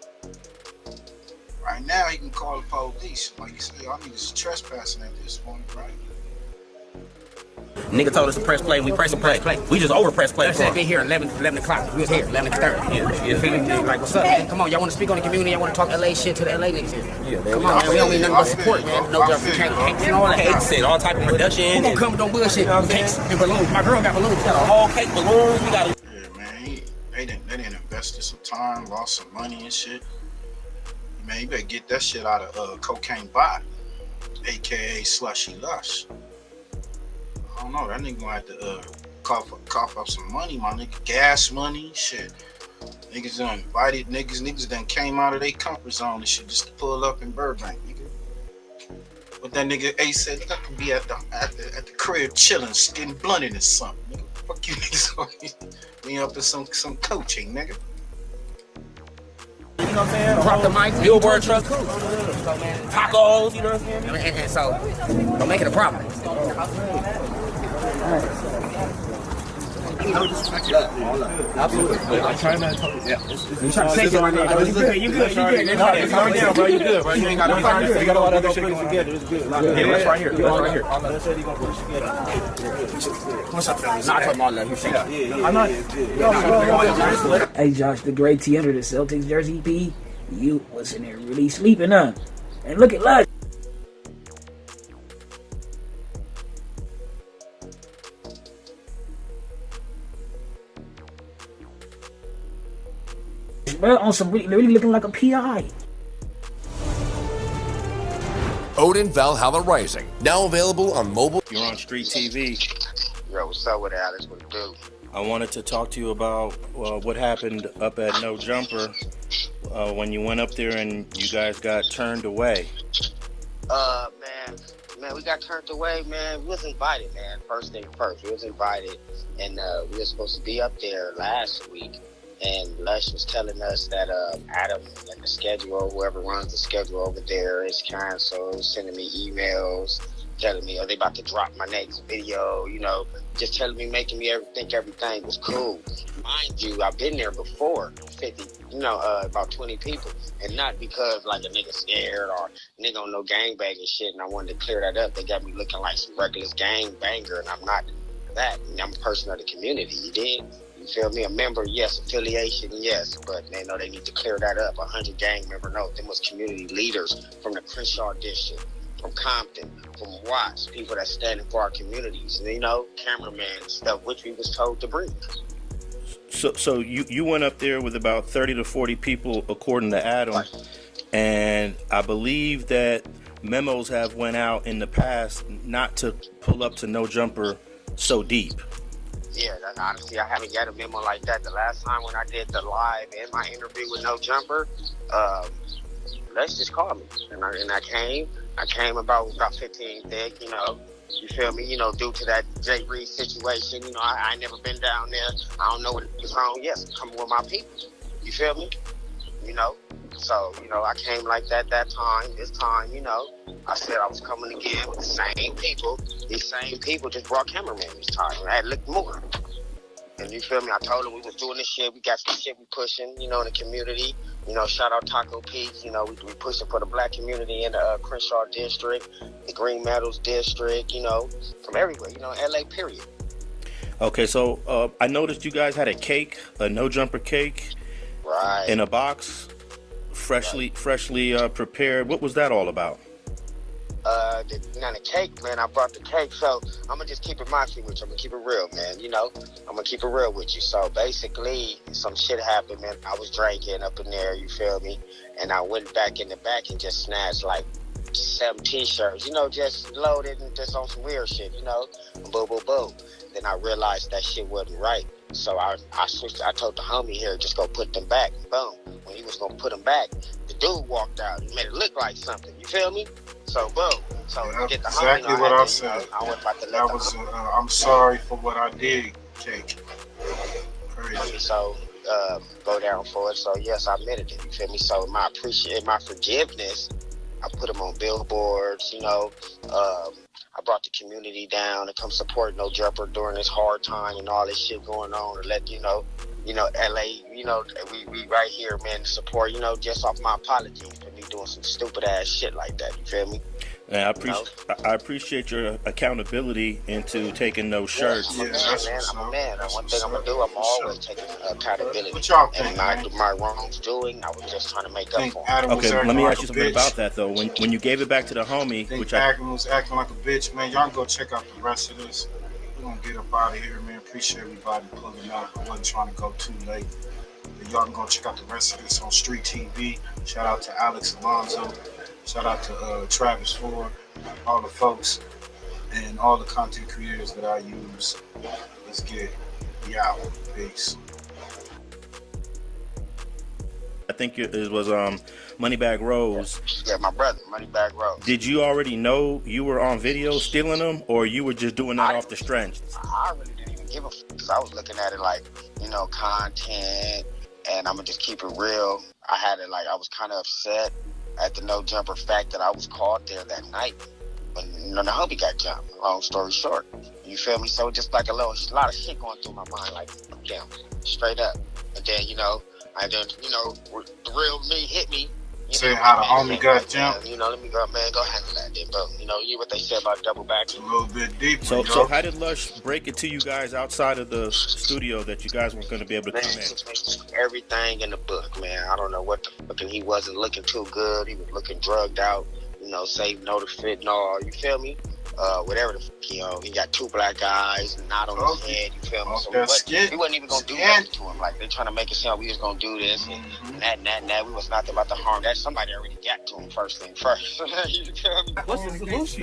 Right now, he can call the police. Like you say, y'all niggas trespassing at this point, right? Nigga told us to press play. We press play. We just over press play. They been here 11 o'clock. We was here 11:30. You feel me? Like, what's up, man? Come on, y'all want to speak on the community? Y'all want to talk LA shit to the LA niggas? Yeah, come on, man. We don't need nothing but support, man. No job for cakes and all that. Cakes and all type of production. We gonna come with no bullshit. Cakes and balloons. My girl got balloons. We got a whole cake balloons. We got. Yeah, man. They didn't invested some time, lost some money and shit. Man, you better get that shit out of Cocaine BOUT, aka Slushy Lush. I don't know, that nigga gonna have to cough up some money, my nigga. Gas money, shit. Niggas done invited niggas done came out of their comfort zone and shit just to pull up in Burbank, nigga. But that nigga Ace said, I could be at the crib chilling, getting blunted or something, nigga. Fuck you niggas. We up in some coaching, nigga. You know what I'm saying? Drop the mic, billboard truck, cool. So, man, tacos, you know what I'm saying? And so, don't make it a problem. Absolutely. I'm trying to talk. Yeah. You trying to shake it right now. You good. You good. Calm down, bro. You good, bro. You ain't got no time. You got a lot of other shit going together. It's good. Yeah, that's right here. That's right here. What's up, fellas? Not talking about that. You shake it. I'm not. Hey, Josh, the great T under the Celtics jersey, P. You was in there really sleeping, huh? And look at Luce. Bro, on some really looking like a PI. Odin Valhalla Rising, now available on mobile. You're on Street TV. Yo, what's up with Alex? What it do? I wanted to talk to you about what happened up at No Jumper when you went up there and you guys got turned away. Man, we got turned away, man. We was invited, man. First thing first, we was invited, and we were supposed to be up there last week. And Luce was telling us that Adam and the schedule, whoever runs the schedule over there, is canceled, sending me emails, telling me, they about to drop my next video, you know, just telling me, making me think everything was cool. Mind you, I've been there before, 50, about 20 people, and not because like a nigga scared or nigga on no gangbanging shit, and I wanted to clear that up. They got me looking like some reckless gangbanger, and I'm not that. I'm a person of the community, you dig? Feel me? A member, yes. Affiliation, yes. But they know they need to clear that up. 100 gang member, no. Them was community leaders from the Crenshaw district, from Compton, from Watts, people that standing for our communities. And, cameraman stuff, which we was told to bring. So you went up there with about 30 to 40 people, according to Adam. Right. And I believe that memos have went out in the past not to pull up to No Jumper so deep. Yeah, honestly, I haven't got a memo like that. The last time when I did the live and my interview with No Jumper, Luce just called me, and I came. I came about 15 thick, you feel me? Due to that Jay Reed situation, I never been down there. I don't know what was wrong. Yes, I'm coming with my people. You feel me? So, I came like that time. This time, I said I was coming again with the same people. These same people just brought cameramen this time. I had looked more. And you feel me? I told them we was doing this shit. We got some shit we pushing, in the community. Shout out Taco Pete's. We pushing for the black community in the Crenshaw district, the Green Meadows district, from everywhere, LA period. Okay, so I noticed you guys had a cake, a No Jumper cake. Right. In a box. Freshly prepared. What was that all about? The cake, man. I brought the cake, so I'm gonna just keep it mindful with you. I'm gonna keep it real, man. I'm gonna keep it real with you. So basically, some shit happened, man. I was drinking up in there, you feel me? And I went back in the back and just snatched like 7 t-shirts, just loaded and just on some weird shit, boom. Then I realized that shit wasn't right. So I switched. I told the homie here, just go put them back. Boom. When he was gonna put them back, the dude walked out and made it look like something. You feel me? So boom. So yeah, get the exactly homie. what I said. I went about to that was. I'm sorry for what I did, Cake. Crazy. So go down for it. So yes, I admitted it. You feel me? So my forgiveness, I put them on billboards. I brought the community down to come support No Jumper during this hard time and all this shit going on, to let LA, we right here, man, to support, just off my apologies for me doing some stupid ass shit like that. You feel me? And I appreciate your accountability into taking those shirts. I'm a man. One thing I'm gonna do, I'm always taking accountability. And my wrongs doing, I was just trying to make up for them. Okay, let me ask you something about that though. When you gave it back to the homie, which Adam was acting like a bitch, man. Y'all can go check out the rest of this. We're gonna get up out of here, man. Appreciate everybody pulling up. I wasn't trying to go too late. But y'all can go check out the rest of this on Street TV. Shout out to Alex Alonso. Shout out to Travis Ford, all the folks, and all the content creators that I use. Let's get out. Peace. I think it was Moneybag Rose. Yeah, my brother, Moneybag Rose. Did you already know you were on video stealing them, or you were just doing that off the strength? I really didn't even give a fuck, because I was looking at it like, content, and I'm gonna just keep it real. I had it like I was kind of upset at the no jumper fact that I was called there that night when the homie got jumped. Long story short, you feel me? So just like a lot of shit going through my mind, like damn, straight up. And then I then the real me hit me. Say how the homie got jumped. Let me go handle that then, bro. What they said about double back. A little bit deeper. So how did Lush break it to you guys outside of the studio that you guys weren't going to be able to come in? Everything in the book, man. I don't know what the fuck. He wasn't looking too good. He was looking drugged out. Say no to fentanyl. You feel me? Whatever the fuck, he got 2 black eyes, knot on his head, you feel me? So we wasn't even gonna do nothing to him. Like, they trying to make it sound we was gonna do this and that. We was not about to harm that. Somebody already got to him first thing first. You feel me? What's the solution?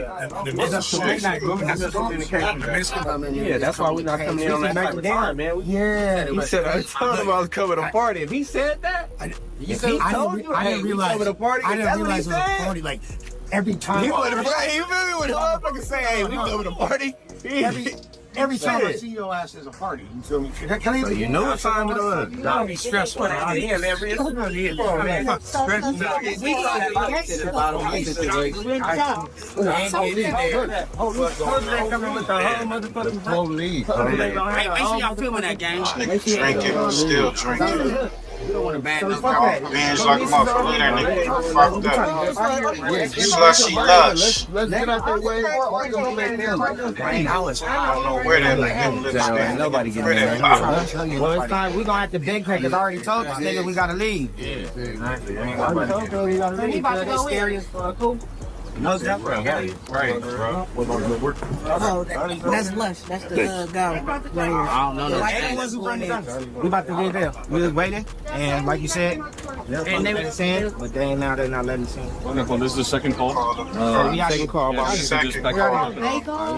Yeah, that's why we're not coming in on that type of time, man. Yeah, he said I told him I was coming to party. If he said that, I didn't realize it was a party. Like, every time. You feel me? When motherfuckers say, "Hey, we coming to party." Every time I see your ass, there's a party. You feel me? So you know what time it is. Don't be stressed when I get in every. Drinking, still drinking. You don't want to bad enough. Bands like a motherfucker. That nigga fucked up. Slushy lush. Let's get out that way. I don't know where that nigga lives. Nobody getting in. Well, it's time. We're going to have to beg because I already told this nigga we got to leave. Yeah. He about to go in. No, that's right, bro. Oh, that's Lush. That's the guy right here. I don't know. We about to be there. We was waiting, and like you said, they let us in, but they're not letting us in. This is the second call? Second call. We out of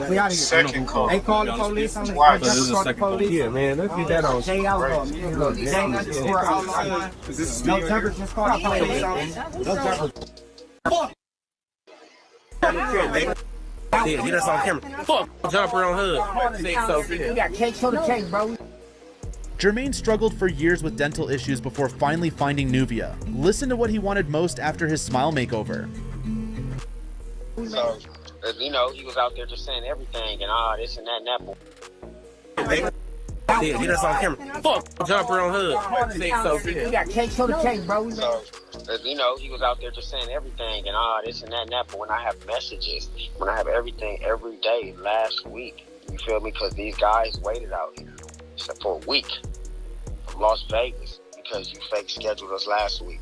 here. Second call. They called the police on This is the second call. Yeah, man, let's get that on. No jumper, just call the police. No jumper. Yeah, get us on camera. Fuck, jumper on hood. We got cake, show the cake, bro. Jermaine struggled for years with dental issues before finally finding Nuvia. Listen to what he wanted most after his smile makeover. So, he was out there just saying everything and this and that and that. Yeah, get us on camera. Fuck, jumper on hood. We got cake, show the cake, bro. So, he was out there just saying everything and this and that and that. But when I have messages, when I have everything every day last week, you feel me? Because these guys waited out here for a week from Las Vegas because you fake scheduled us last week.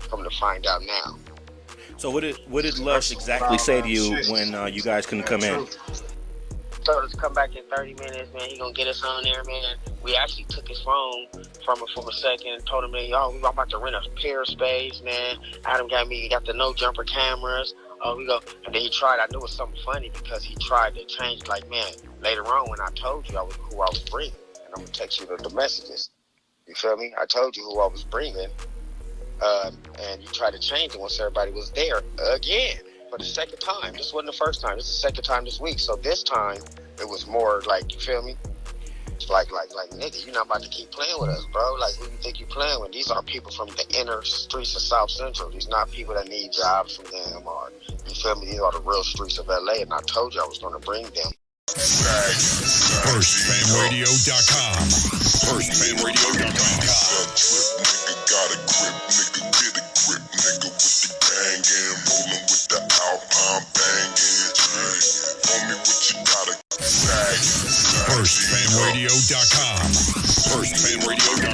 Come to find out now. So what did Lush exactly say to you when you guys couldn't come in? Told us to come back in 30 minutes, man. He gonna get us on there, man. We actually took his phone from him for a second and told him, man, we about to rent a pair of space, man. Adam got the no jumper cameras. And then he tried. I knew it was something funny because he tried to change. Like, man, later on when I told you who I was bringing, and I'm gonna text you the messages. You feel me? I told you who I was bringing, and you tried to change it once everybody was there again. For the second time. This wasn't the first time. This is the second time this week. So this time it was more like, you feel me? It's like nigga, you're not about to keep playing with us, bro. Like, who you think you playing with? These are people from the inner streets of South Central. These not people that need jobs from them, or you feel me? These are the real streets of LA, and I told you I was going to bring them. FirstFamRadio.com. FirstFamRadio.com. Nigga got a grip, nigga get a grip, nigga with the gang and rolling with the Alpine banging. Homie, what you got a FirstFamRadio.com. FirstFamRadio.com.